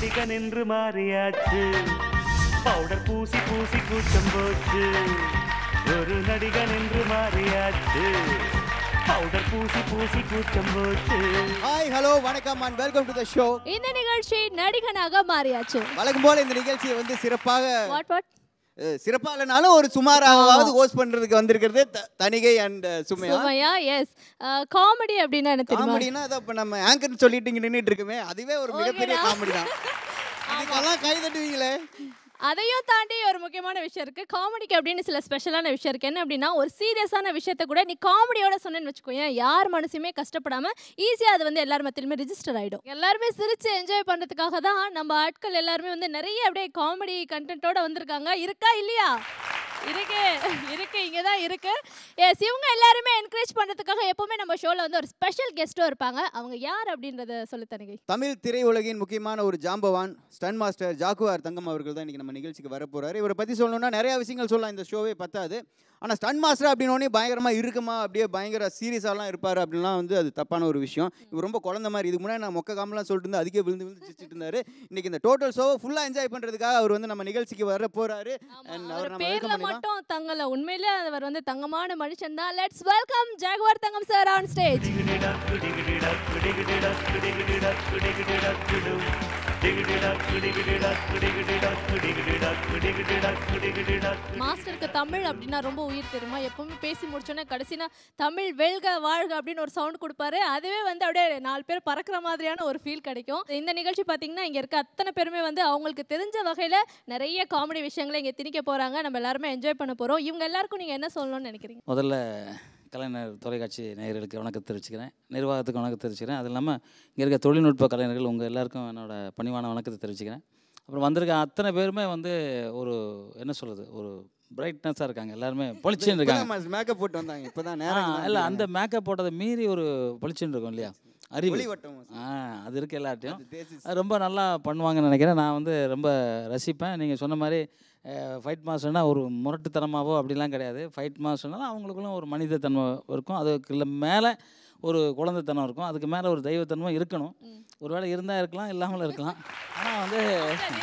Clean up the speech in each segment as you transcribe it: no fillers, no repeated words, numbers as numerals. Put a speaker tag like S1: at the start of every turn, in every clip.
S1: நடிகன் என்று மாறியாச்சு பவுடர் பூசி பூசி கூச்சம் போச்சு ஒரு நடிகன் என்று மாறியாச்சு பவுடர் பூசி பூசி கூச்சம் போச்சு
S2: ஹாய் ஹலோ வணக்கம் and welcome to the show
S3: இந்த நிகழ்ச்சி நடிகனாக மாறியாச்சு
S2: வழக்கம் போல இந்த நிகழ்ச்சியை வந்து சிறப்பாக
S3: வாட்
S2: சிறப்பா இல்லைனாலும் ஒரு சுமாராவது ஹோஸ்ட் பண்றதுக்கு வந்திருக்கிறது Thanigai and Sumaiya
S3: S comedy அப்படின்னா என்ன தெரியுமா
S2: காமெடினா அத இப்ப நம்ம ஆங்கர் சொல்லிட்டு இங்க நின்னுட்டு இருக்கமே அதுவே ஒரு மிகப்பெரிய காமெடி தான் இதுக்கெல்லாம் கை தட்டுவீங்களே
S3: அதையும் தாண்டி ஒரு முக்கியமான விஷயம் இருக்கு காமெடிக்கு அப்படின்னு சில ஸ்பெஷலான விஷயம் இருக்கு என்ன அப்படின்னா ஒரு சீரியஸான விஷயத்த கூட நீ காமெடியோட சொன்னேன்னு வச்சுக்கோங்க யார் மனசுமே கஷ்டப்படாம ஈஸியா அது வந்து எல்லார் மத்தியிலுமே ரிஜிஸ்டர் ஆயிடும் எல்லாருமே சிரிச்சு என்ஜாய் பண்றதுக்காக தான் நம்ம ஆட்கள் எல்லாருமே வந்து நிறைய அப்படியே காமெடி கண்டென்ட்டோட வந்திருக்காங்க இருக்கா இல்லையா இருக்கு இங்கே தான் இருக்கு எஸ் இவங்க எல்லாருமே என்கரேஜ் பண்ணுறதுக்காக எப்பவுமே நம்ம ஷோவில் வந்து ஒரு ஸ்பெஷல் கெஸ்ட்டும் இருப்பாங்க அவங்க யார் அப்படின்றத சொல்லி தனிகை
S2: தமிழ் திரையுலகின் முக்கியமான ஒரு ஜாம்பவான் ஸ்டன் மாஸ்டர் ஜாக்குவார் தங்கம் அவர்கள் தான் இன்னைக்கு நம்ம நிகழ்ச்சிக்கு வரப்போறாரு இவரை பற்றி சொல்லணும்னா நிறைய விஷயங்கள் சொல்லலாம் இந்த ஷோவே பத்தாது ஆனால் ஸ்டன் மாஸ்டர் அப்படின்னோடனே பயங்கரமாக இருக்குமா அப்படியே பயங்கர சீரியஸாலாம் இருப்பார் அப்படின்லாம் வந்து அது தப்பான ஒரு விஷயம் இவர் ரொம்ப குழந்த மாதிரி இதுக்கு முன்னாடி நான் மொக்க காமெலாம் சொல்லிட்டு இருந்தா அதுக்கே விழுந்து சிரிச்சிட்டு இருந்தாரு இன்னைக்கு இந்த டோட்டல் ஷோவை ஃபுல்லாக என்ஜாய் பண்ணுறதுக்காக அவர் வந்து நம்ம நிகழ்ச்சிக்கு வர போறாரு
S3: மட்டும் தங்கல உண்மையிலே அவர் வந்து தங்கமான மனுஷன் தான் let's welcome Jaguar Thangam sir on stage மாஸ்டருக்கு தமிழ் அப்படின்னா ரொம்ப உயிர் தெரியுமா எப்பவுமே பேசி முடிச்சோன்னே கடைசினா தமிழ் வெல்க வாழ்க அப்படின்னு ஒரு சவுண்ட் கொடுப்பாரு அதுவே வந்து அப்படியே 4 பேர் பறக்கிற மாதிரியான ஒரு ஃபீல் கிடைக்கும் இந்த நிகழ்ச்சி பார்த்தீங்கன்னா இங்கே இருக்க அத்தனை பேருமே வந்து அவங்களுக்கு தெரிஞ்ச வகையில் நிறைய காமெடி விஷயங்களை இங்கே திணிக்க போகிறாங்க நம்ம எல்லாருமே என்ஜாய் பண்ண போகிறோம் இவங்க எல்லாருக்கும் நீங்கள் என்ன சொல்லணும்னு நினைக்கிறீங்க
S4: முதல்ல கலைஞர் தொலைக்காட்சி நேயர்களுக்கு வணக்கம் தெரிவிச்சுக்கிறேன் நிர்வாகத்துக்கு வணக்கம் தெரிவிச்சுக்கிறேன் அது இல்லாமல் இங்கே இருக்க தொழில்நுட்ப கலைஞர்கள் உங்கள் எல்லாருக்கும் என்னோட பணிவான வணக்கத்தை தெரிவிச்சுக்கிறேன் அப்புறம் வந்திருக்க அத்தனை பேருமே வந்து ஒரு என்ன சொல்கிறது ஒரு பிரைட்னஸாக இருக்காங்க எல்லாருமே பொலிச்சுன்னு இருக்காங்க
S2: மேக்கப் போட்டு வந்தாங்க இப்போ தான்
S4: இல்லை அந்த மேக்கப் போட்டதை மீறி ஒரு பொலிச்சுன்னு இருக்கும் இல்லையா அறிவு அது இருக்குது எல்லார்ட்டையும் அது ரொம்ப நல்லா பண்ணுவாங்கன்னு நினைக்கிறேன் நான் வந்து ரொம்ப ரசிப்பேன் நீங்கள் சொன்ன மாதிரி ஃபைட் மாஸ்டர்னால் ஒரு முரட்டுத்தனமாவோ அப்படிலாம் கிடையாது ஃபைட் மாஸ்டர்னாலும் அவங்களுக்குள்ள ஒரு மனிதத்தன்மை இருக்கும் அதுக்கு மேலே ஒரு குழந்தைத்தனம் இருக்கும் அதுக்கு மேலே ஒரு தெய்வத்தன்மை இருக்கணும் ஒருவேளை இருந்தால் இருக்கலாம் இல்லாமல் இருக்கலாம் ஆனால் வந்து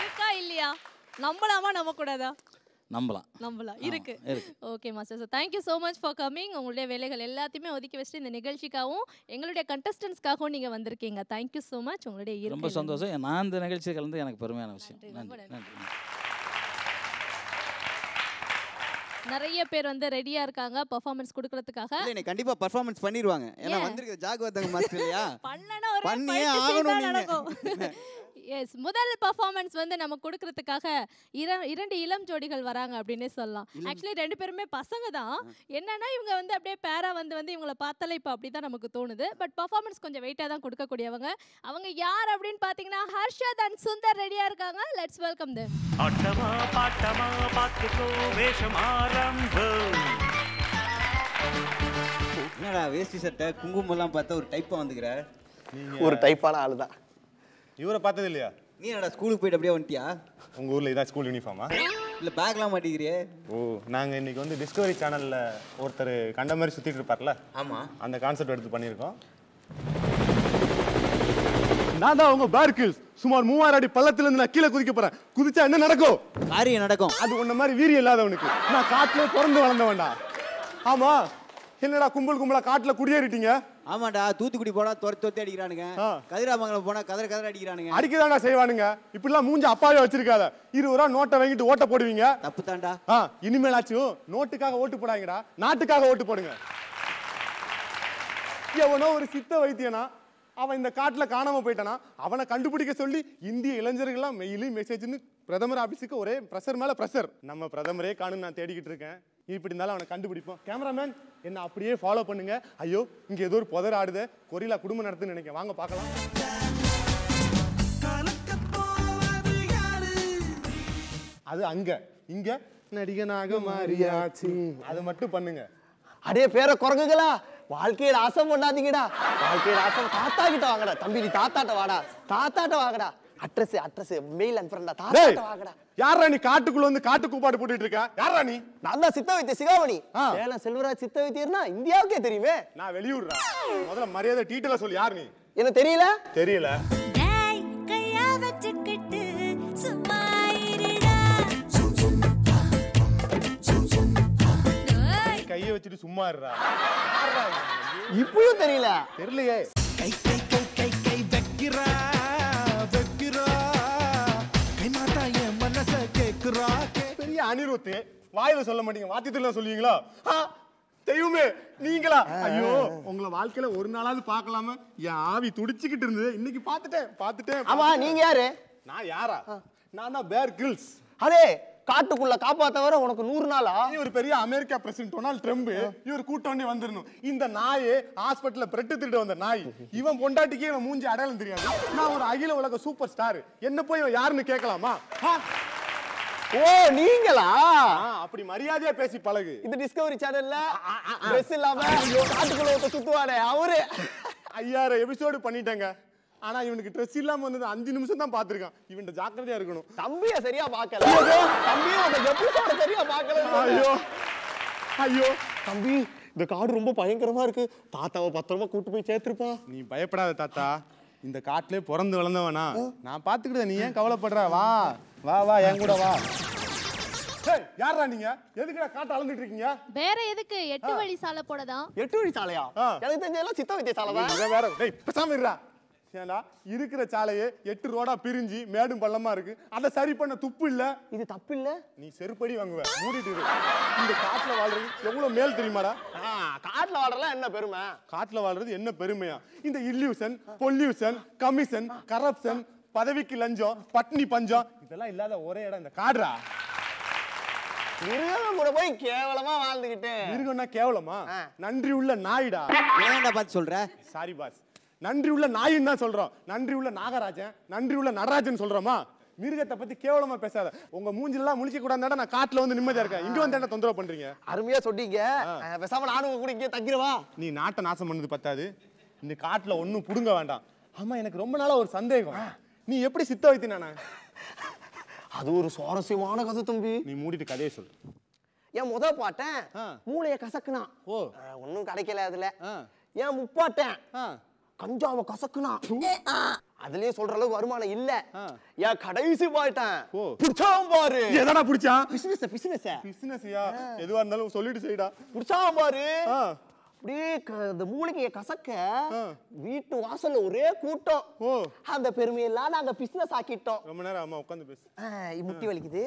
S3: இருக்கா இல்லையா நம்பலாமா நம்பக்கூடாதா நம்பலாம் இருக்கு okay master so thank you so much for coming உங்களுடைய வேலைகள் எல்லாத்தையுமே ஒதுக்கி வச்சுட்டு இந்த நிகழ்ச்சிக்காகவும் எங்களுடைய கண்டஸ்டன்ஸ்க்காகவும் நீங்கள் வந்திருக்கீங்க தேங்க்யூ ஸோ மச் உங்களுடைய
S4: ரொம்ப சந்தோஷம் நான் இந்த நிகழ்ச்சியை கலந்து எனக்கு பெருமையான விஷயம் நன்றி
S3: நிறைய பேர் வந்து ரெடியா இருக்காங்க பெர்ஃபார்மன்ஸ் கொடுக்கிறதுக்காக
S2: இல்லை கண்டிப்பா பெர்ஃபார்மன்ஸ் பண்ணிடுவாங்க ஏன்னா வந்திருக்க ஜாகுவார் தங்கம் மாஸ்டர் இல்லையா
S3: பண்ணனா ஒரு
S2: பண்ணியே ஆகணும் நீங்க
S3: எஸ் முதல் பெர்ஃபார்மன்ஸ் வந்து நம்ம கொடுக்கிறதுக்காக 2 இளம் ஜோடிகள் வராங்க அப்படின்னே சொல்லலாம் ஆக்சுவலி 2 பேருமே பசங்க தான் என்னன்னா இவங்க வந்து அப்படியே பேரா வந்து இவங்களை பார்த்தாலே இப்போ அப்படிதான் நமக்கு தோணுது பட் பெர்ஃபார்மன்ஸ் கொஞ்சம் வெயிட்டாக தான் கொடுக்கக்கூடியவங்க அவங்க யார் அப்படின்னு பார்த்தீங்கன்னா ஹர்ஷத் அண்ட் சுந்தர் ரெடியா இருக்காங்க லெட்ஸ் வெல்கம் தேம்
S1: ஆட்டமா பாட்டமா பாத்துக்கோ வேஷம் ஆரம்பம்
S2: என்னடா வேஷ்டி சட்டை குங்குமம்லாம் பார்த்தா ஒரு டைப்பா வந்துக்கிற
S5: ஒரு டைப்பான ஆளு தான்
S6: இவரை பார்த்தது இல்லையா
S2: நீ என்னடா ஸ்கூலுக்கு போயிட்டு அப்படியே வந்துட்டியா
S6: உங்கள் ஊரில் இதான் ஸ்கூல் யூனிஃபார்மா
S2: இல்லை பேக்லாம் மாட்டிக்கிறியே
S6: ஓ நாங்கள் இன்றைக்கி வந்து டிஸ்கவரி சேனலில் ஒருத்தர் கண்ட மாதிரி சுற்றிட்டு இருப்பார்ல
S2: ஆமாம்
S6: அந்த கான்செப்ட் எடுத்து பண்ணியிருக்கோம் நான் தான் உங்க பார்க்கில்ஸ் சுமார் 3000 அடி பள்ளத்திலிருந்து நான் கீழே குதிக்க போறேன் குதிச்சா என்ன நடக்கும்
S2: காரியம் நடக்கும்
S6: அது உன்ன மாதிரி வீரியம் இல்லாதவனுக்கு நான் காட்டிலே பிறந்து வளர்ந்த வேண்டாம் ஆமா என்னடா கும்பலா காட்டுல குடியேறிட்டீங்க
S2: ஆமாடா தூத்துக்குடி போனா துரத்தி அடிக்கிறானுங்க கதிராமங்கலம் போனா கதற அடிக்கிறானுங்க
S6: அடிக்கதாண்டா செய்வானுங்க இப்படிலாம் மூஞ்சி அப்பாவே வச்சிருக்காத 20 ரூபா நோட்டை வாங்கிட்டு ஓட்ட போடுவீங்க
S2: தப்பு தாண்டா
S6: இனிமேலாச்சும் நோட்டுக்காக ஓட்டு போடாங்கடா நாட்டுக்காக ஓட்டு போடுங்க எவனோ ஒரு சித்த வைத்தியனா அவன் இந்த காட்டுல காணாம போயிட்டானா அவனை கண்டுபிடிக்க சொல்லி இந்திய இளைஞர்கள்லாம் மெயிலு மெசேஜ்னு பிரதமர் ஆபீஸுக்கு ஒரே பிரஷர் மேல பிரஷர் நம்ம பிரதமரே காணும் நான் தேடிக்கிட்டு இருக்கேன் இப்படி இருந்தாலும் அவனை கண்டுபிடிப்போம் கேமராமேன் என்ன அப்படியே ஃபாலோ பண்ணுங்க ஐயோ இங்க ஏதோ ஒரு புதர் ஆடுது கொரிலா குடும்பம் நடத்துன்னு நினைக்கிறேன் வாங்க பார்க்கலாம் அது அங்க இங்க நடிகனாக மாறியாச்சு அது மட்டும் பண்ணுங்க
S5: அடே பேர குரங்குகளா வாழ்க்கையில ஆசை பண்ணாதீங்கடா வாழ்க்கையில ஆசை தாத்தா கிட்ட வாங்கடா தம்பி நீ தாத்தாட்ட வாங்கடா அட்ரஸ் மெயில் அனுப்புறேன்டா தாத்தாட்ட வாங்கடா
S6: யாரா நீ காட்டுக்குள்ள வந்து காட்டு கூப்பாடு போட்டுட்டு இருக்க யாரா நீ
S5: நான் தான் சித்த வைத்திய சிகாமணி சேலம் செல்வராஜ் சித்த வைத்தியர்னா இந்தியாவுக்கே தெரியுமே
S6: நான் வெளியூர்றா முதல்ல மரியாதை டீட்டெயிலா சொல்லு யார் நீ
S5: என்ன தெரியல
S6: தெரியல
S7: கையா வச்சுக்கிட்டு
S6: சும்மா இருடா.
S5: இப்பயும் தெரியல.
S6: தெரியலையே.
S7: கை கை கை கை கை வெக்கிறா வெக்கிறா கை மாட்டா என் மனச கேக்குறா.
S6: பெரிய அனிருத் வாயில சொல்ல மாட்டீங்க, வாத்தியத்துல சொல்லுவீங்களா? தெய்வமே நீங்களா? ஐயோ, உங்களை வாழ்க்கையில ஒரு நாளாவது பார்க்கலாம என் ஆவி துடிச்சுக்கிட்டு இருந்தது. இன்னைக்கு பார்த்துட்டேன்.
S5: ஆமா, நீங்க யாரு?
S6: நான் யாரா? நான் தான் பேர் கிரில்ஸ்.
S5: அதே காட்டுக்குள்ள காப்பாத்தவர உனக்கு 100 நாளா?
S6: ஒரு பெரிய அமெரிக்கா பிரசிடென்ட் டொனால்ட் ட்ரம்ப் இவர் கூட்டோண்டி வந்துடணும். இந்த நாயே ஹாஸ்பிட்டல்ல பிரெட்டு திருட்டு வந்த நாய். இவன் பொண்டாட்டிக்கு இவன் மூஞ்சி அடையாளம் தெரியாது. நான் ஒரு அகில உலக சூப்பர் ஸ்டார். என்ன போய் இவன் யாருன்னு கேட்கலாமா?
S5: ஓ, நீங்களா?
S6: அப்படி மரியாதையா பேசி பழகு.
S5: இது டிஸ்கவரி சேனல்ல ட்ரெஸ் இல்லாம காட்டுக்குள்ள சுத்துவானே அவரு.
S6: 5000 எபிசோடு பண்ணிட்டேங்க. ஆனா இவனுக்கு ட்ரெஸ் இல்லாம வந்தது 5 நிமிஷம் தான் பாத்துருக்கான். இவன் ஜாக்கிரதையா இருக்கணும்.
S5: தம்பிய சரியா பாக்கல. தம்பிய அந்த எபிசோட சரியா பாக்கல.
S6: ஐயோ
S5: தம்பி, இந்த காடு ரொம்ப பயங்கரமா இருக்கு. தாத்தாவை பத்திரமா கூட்டு போய் சேர்த்துருப்பா.
S6: நீ பயப்படாத தாத்தா. இந்த காட்டிலே பிறந்து வளர்ந்தவனா நான் பாத்துக்கிட்டேன். நீ ஏன் கவலைப்படுற? வா வா வா, என் கூட வா. யாரா நீங்க? எதுக்குடா காட்டு அளந்துட்டு இருக்கீங்க?
S3: வேற எதுக்கு 8 வழி சாலை போடதான்.
S5: 8 வழி சாலையா? எனக்கு தெரிஞ்சதெல்லாம் சித்த வைத்திய சாலை தான்.
S6: வேற டேய் பேசாம இருடா. ஏண்டா இருக்கிற சாலையே 8 ரோடா பிரிஞ்சு மேடும் பள்ளமா இருக்கு. அதை சரி பண்ண துப்பு இல்ல.
S5: இது தப்பு இல்ல.
S6: நீ செருப்படி வாங்குவ. மூடிட்டு இரு. இந்த காட்டுல வாழ்றது எவ்வளவு மேல் தெரியுமாடா?
S5: காட்டுல வாழ்றதுலாம் என்ன பெருமை?
S6: காட்டுல வாழ்றது என்ன பெருமையா? இந்த இல்லியூஷன், பொல்யூஷன், கமிஷன், கரப்ஷன், பதவிக்கு லஞ்சம், பட்னி பஞ்சம் இதெல்லாம் இல்லாத ஒரே இடம் இந்த காடுடா.
S5: மிருகம் கூட போய் கேவலமா வாழ்ந்துகிட்டு.
S6: மிருகம்னா கேவலமா? நன்றி உள்ள நாயிடா.
S2: ஏன்டா பார்த்து சொல்ற?
S6: சாரி பாஸ், நன்றி உள்ள நாயின்னு தான் சொல்றோம். நன்றி உள்ள நாகராஜன், நன்றி உள்ள நடராஜன் சொல்றோமா? மிருகத்தை பத்தி கேவலமா பேசாத. உங்க மூஞ்சிலாம் முழிக்க கூடாதுடா. நான் காட்டுல வந்து நிம்மதியா இருக்கேன். இங்க வந்து என்ன தொந்தரவு பண்றீங்க?
S5: அருமையா சொன்னீங்க. பேசாம நானும் கூட இங்கே தங்கிடுவா.
S6: நீ நாட்டை நாசம் பண்ணது பத்தாது, இந்த காட்டுல ஒன்னும் புடுங்க வேண்டாம். ஆமா, எனக்கு ரொம்ப நாளா ஒரு சந்தேகம். நீ எப்படி சித்த வைத்தினானா?
S5: அது ஒரு சுவாரஸ்யமான கதை தம்பி.
S6: நீ மூடிட்டு கதையை சொல்லு.
S5: என் முத பாட்டேன் மூளைய கசக்குனா.
S6: ஓ,
S5: ஒன்னும் கிடைக்கல அதுல. என் முப்பாட்டேன் கஞ்சாவை கசக்குனா. அதுலயே சொல்ற அளவுக்கு வருமானம் இல்ல. என் கடைசி பாட்டேன் புடிச்சாம் பாரு.
S6: எதடா புடிச்சா?
S5: பிசினஸ்யா
S6: எதுவா இருந்தாலும் சொல்லிட்டு செய்டா.
S5: புடிச்சாம் பாரு. அப்படியே இந்த மூளைக்கு கசக்க வீட்டு வாசல்ல ஒரே கூட்டம். அந்த பெருமையெல்லாம் நாங்க பிசினஸ் ஆக்கிட்டோம்.
S6: ரொம்ப நேரம் அம்மா உட்கார்ந்து பேசு.
S5: முட்டி வலிக்குது.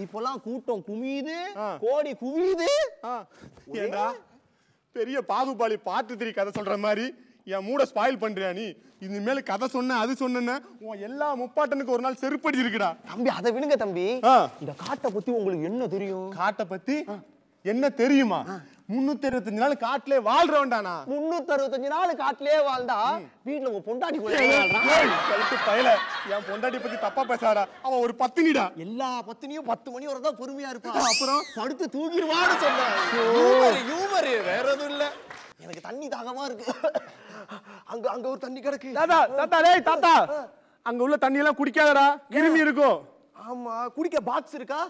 S5: இப்போலாம் கூட்டம் குமியுது, கோடி குவியுது.
S6: ஏண்டா பெரிய பாகுபாலி பாட்டு திரி கதை சொல்ற மாதிரி என் மூட ஸ்பாயில் பண்றியா நீ? இனிமேல் கதை சொன்ன அது சொன்ன உன் எல்லா முப்பாட்டனுக்கு ஒரு நாள் செருப்படி இருக்குடா.
S5: தம்பி அதை விடுங்க தம்பி. இந்த காட்டை பத்தி உங்களுக்கு என்ன தெரியும்?
S6: காட்டை பத்தி என்ன தெரியுமா? 365 நாள் காட்டிலே வாழ்றவன்டானா?
S5: 365 நாள் காட்டிலே வாழ்ந்தா வீட்டுல உங்க பொண்டாட்டி கூட
S6: பயல என் பொண்டாட்டி பத்தி தப்பா பேசாரா? அவன் ஒரு பத்தினிடா.
S5: எல்லா பத்தினியும் 10 மணி வரதான் பொறுமையா இருப்பான். அப்புறம் படுத்து தூங்கிடுவான்னு சொன்னார். வேற எதுவும் இல்ல. எனக்கு தண்ணி தாகமா இருக்கு. அங்க ஒரு தண்ணி கிடக்கு.
S6: தாத்தா அங்க உள்ள தண்ணி எல்லாம் குடிக்காதடா, கிருமி இருக்கும்.
S5: ஆமா, குடிக்க பாக்ஸ் இருக்கா?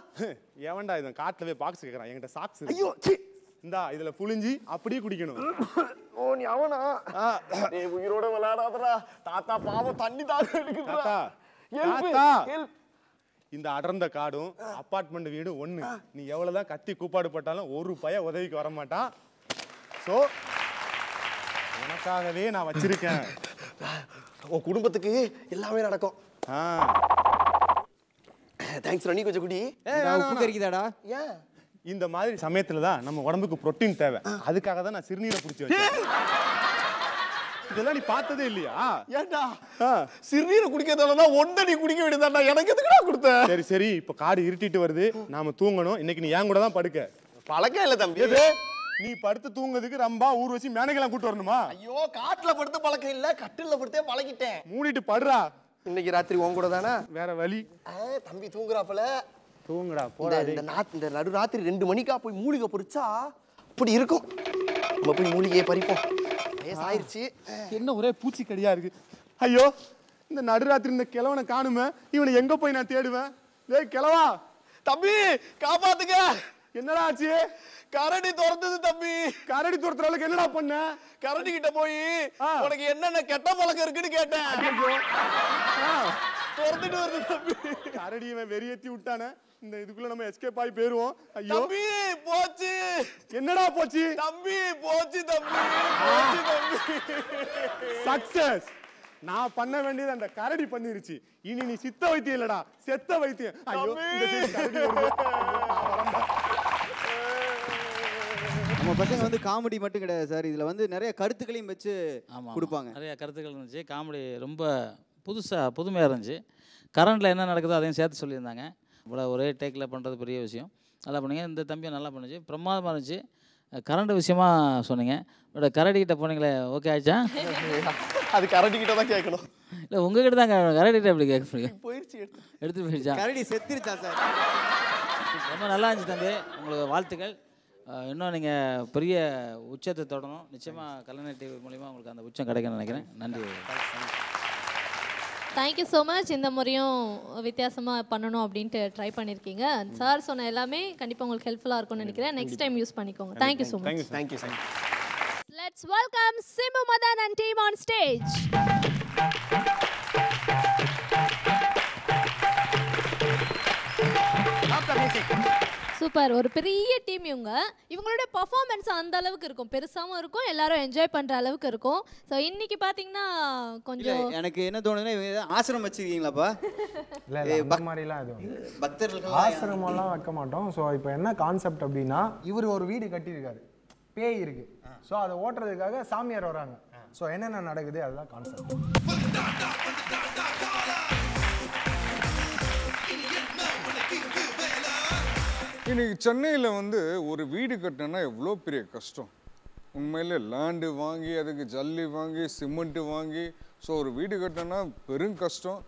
S6: எவன்டா இவன் காட்டுலவே பாக்ஸ் கேக்குறான்? என்கிட்ட சாக்ஸ் இருக்கு.
S5: ஐயோ
S6: இந்தா, இதுல புளிஞ்சி அப்படியே குடிக்கணும்.
S5: ஓ, நீ அவனா? டேய், உயிரோட விளையாடாதடா. தாத்தா பாவம் தண்ணி தாகம் எடுக்குதுடா.
S6: தாத்தா இந்த அடர்ந்த காடும் அபார்ட்மெண்ட் வீடு ஒண்ணு. நீ எவ்வளவுதான் கத்தி கூப்பாடு போட்டாலும் ஒரு பய உதவிக்கு வர மாட்டான். சோ உனக்காகவே நான் வச்சிருக்கேன்.
S5: உன் குடும்பத்துக்கு எல்லாமே நடக்கும். தேங்க்ஸ் ராணி. கொஞ்சம் குடி.
S2: உப்பு கறிக்குதாடா?
S5: ஏன்?
S6: இந்த மாதிரி சமயத்துல தான் நம்ம உடம்புக்கு புரோட்டீன் தேவை. அதுக்காக தான் நான் சிறுநீரை பிடிச்சி வச்சேன். இதெல்லாம் நீ பார்த்ததே இல்லையா?
S5: ஏண்டா சிறுநீரை குடிக்கிறதால ஒன்றை நீ குடிக்க வேண்டியதாண்டா. எனக்கு எதுக்குடா கொடுத்த?
S6: சரி சரி, இப்ப காடு இருட்டிட்டு வருது, நாம தூங்கணும். இன்னைக்கு நீ ஏன் கூட தான் படுக்க.
S5: பழக்கம் இல்ல தம்பி.
S6: நீ படுத்து தூங்குறதுக்கு ரம்பா ஊர்வசி மேனகெல்லாம் கூட்டு வரணுமா?
S5: ஐயோ, காட்டுல படுத்து பழக்கம் இல்ல, கட்டில்ல படுத்தே பழகிட்டேன்.
S6: மூடிட்டு படுறா.
S5: இன்னைக்கு ராத்திரி உன் கூட தானே?
S6: வேற வழி.
S5: தம்பி தூங்குறாப்பல.
S6: தூங்குடா போடா.
S5: இந்த நடு ராத்திரி 2 மணிக்கா போய் மூலிகை பறிச்சா அப்படி இருக்கும். நம்ம போய் மூலிகையை பறிப்போம். வயசாயிருச்சு.
S6: என்ன ஒரே பூச்சிக்கடியா இருக்கு. ஐயோ, இந்த நடுராத்திரி இந்த கிழவனை காணுமே. இவனை எங்க போய் நான் தேடுவேன்? டேய் கிழவா,
S5: தம்பி காப்பாத்துங்க.
S6: என்னடா ஆச்சு?
S5: கரடி துரத்துது தம்பி.
S6: கரடி துரத்துற அளவுக்கு என்னடா பண்ண?
S5: கரடி கிட்ட போய் உனக்கு என்னென்ன கெட்ட பழக்கம் இருக்குன்னு கேட்டேன். துரத்துட்டு வருது தம்பி.
S6: கரடி இவன் வெறியேத்தி விட்டானே. இந்த இதுக்குள்ள நம்ம எஸ்கேப் ஆகி போயிருவோம். ஐயோ
S5: தம்பி போச்சு.
S6: என்னடா போச்சு?
S5: தம்பி போச்சு தம்பி. போச்சு தம்பி.
S6: சக்சஸ். நான் பண்ண வேண்டியது அந்த கரடி பண்ணிருச்சு. இனி நீ சித்த வைத்தியம் இல்லடா, செத்த வைத்தியம். ஐயோ இந்த சைடு கரடி வருது. நான் வரேன்டா.
S2: நம்ம பசங்க வந்து காமெடி மட்டும் கிடையாது சார், இதுல வந்து நிறைய கருத்துக்களையும் வச்சு
S4: ஆமாம்
S2: கொடுப்பாங்க.
S4: நிறைய கருத்துக்கள் இருந்துச்சு. காமெடி ரொம்ப புதுமையாக இருந்துச்சு. கரண்டில் என்ன நடக்குதோ அதையும் சேர்த்து சொல்லியிருந்தாங்க. இவ்வளோ ஒரே டேக்கில் பண்ணுறது பெரிய விஷயம். நல்லா பண்ணுங்க. இந்த தம்பியும் நல்லா பண்ணுச்சு, பிரமாதமாக இருந்துச்சு. கரண்ட் விஷயமா சொன்னீங்க, பட் கரடிக்கிட்ட போனீங்களே, ஓகே ஆச்சா?
S5: அது கரடி கிட்ட தான் கேட்கணும்.
S4: இல்லை உங்ககிட்ட தான் கரடிகிட்ட எப்படி கேட்க முடியும்?
S5: போயிடுச்சு.
S4: எடுத்துகிட்டு போயிடுச்சா?
S2: கரடி செத்துருச்சா சார்?
S4: ரொம்ப நல்லா இருந்துச்சு தம்பி, உங்களுக்கு வாழ்த்துக்கள். இன்னும் நீங்கள் பெரிய உச்சத்தை தொடரணும். நிச்சயமாக கலைஞர் டிவி மூலிமா உங்களுக்கு அந்த உச்சம் கிடைக்கும்னு நினைக்கிறேன். நன்றி.
S3: Thank you so much. இந்த முறையும் வித்தியாசமாக பண்ணணும் அப்படின்ட்டு ட்ரை பண்ணியிருக்கீங்க. சார் சொன்ன எல்லாமே கண்டிப்பாக உங்களுக்கு ஹெல்ப்ஃபுல்லாக இருக்கும்னு நினைக்கிறேன். நெக்ஸ்ட் டைம் யூஸ் பண்ணிக்கோங்க. Thank you so much.
S5: Thank you sir.
S3: Let's welcome Simbu Madan and team on stage. Super. ஒரு பெரிய டீம் இவங்களோட பர்ஃபார்மன்ஸ் அந்த அளவுக்கு இருக்கும், பெருசாகவும் இருக்கும், எல்லாரும் என்ஜாய் பண்ணுற அளவுக்கு இருக்கும். ஸோ இன்னைக்கு பார்த்தீங்கன்னா கொஞ்சம்
S2: எனக்கு என்ன தோணுதுன்னா, இவங்க ஆசிரமம் வச்சுருக்கீங்களாப்பா?
S8: இல்லை அந்த மாதிரிலாம் எதுவும்
S2: பக்தர்கள்
S8: ஆசிரமெல்லாம் வைக்க மாட்டோம். ஸோ இப்போ என்ன கான்செப்ட் அப்படின்னா, இவர் ஒரு வீடு கட்டியிருக்காரு, பேய் இருக்கு. ஸோ அதை ஓட்டுறதுக்காக சாமியார் வராங்க. ஸோ என்னென்ன நடக்குது அதுதான் கான்செப்ட்.
S9: இன்னைக்கு சென்னையில் வந்து ஒரு வீடு கட்டினா எவ்வளோ பெரிய கஷ்டம். உண்மையிலே லேண்டு வாங்கி அதுக்கு ஜல்லி வாங்கி சிமெண்ட்டு வாங்கி ஸோ ஒரு வீடு கட்டினா பெரும் கஷ்டம்.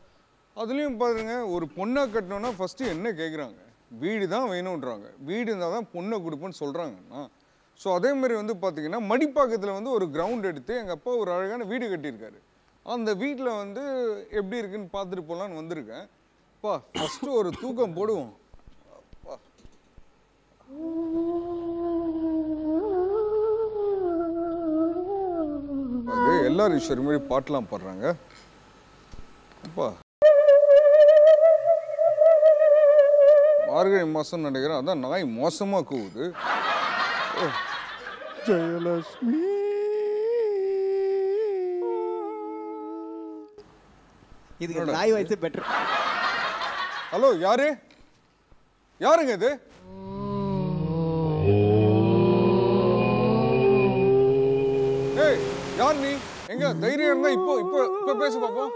S9: அதுலேயும் பாருங்க, ஒரு பொண்ணை கட்டணும்னா ஃபஸ்ட்டு என்ன கேட்குறாங்க? வீடு தான் வேணுன்றாங்க. வீடு இருந்தால் தான் பொண்ணை கொடுப்பேன்னு சொல்கிறாங்கண்ணா. ஸோ அதேமாதிரி வந்து பார்த்திங்கன்னா மடிப்பாக்கத்தில் வந்து ஒரு கிரவுண்ட் எடுத்து எங்கள் அப்பா ஒரு அழகான வீடு கட்டியிருக்காரு. அந்த வீட்டில் வந்து எப்படி இருக்குன்னு பார்த்துட்டு போகலான்னு வந்திருக்கேன். ஃபஸ்ட்டு ஒரு தூக்கம் போடுவோம். அது எல்லாரும் ஈஸ்வரி மாதிரி பாட்டெலாம் பாடுறாங்க. அப்பா மார்கழி மாதம் நினைக்கிறேன், அதான் நாய் மோசமாக கூவுது. ஜெயலட்சுமி
S2: இதுக்கு நாய் வாய்ஸ் பெட்டர்.
S9: ஹலோ, யாருங்க இது? ஏய், யார் நீ? எங்க தைரியம் இருந்தா இப்போ பேச பாப்போம்.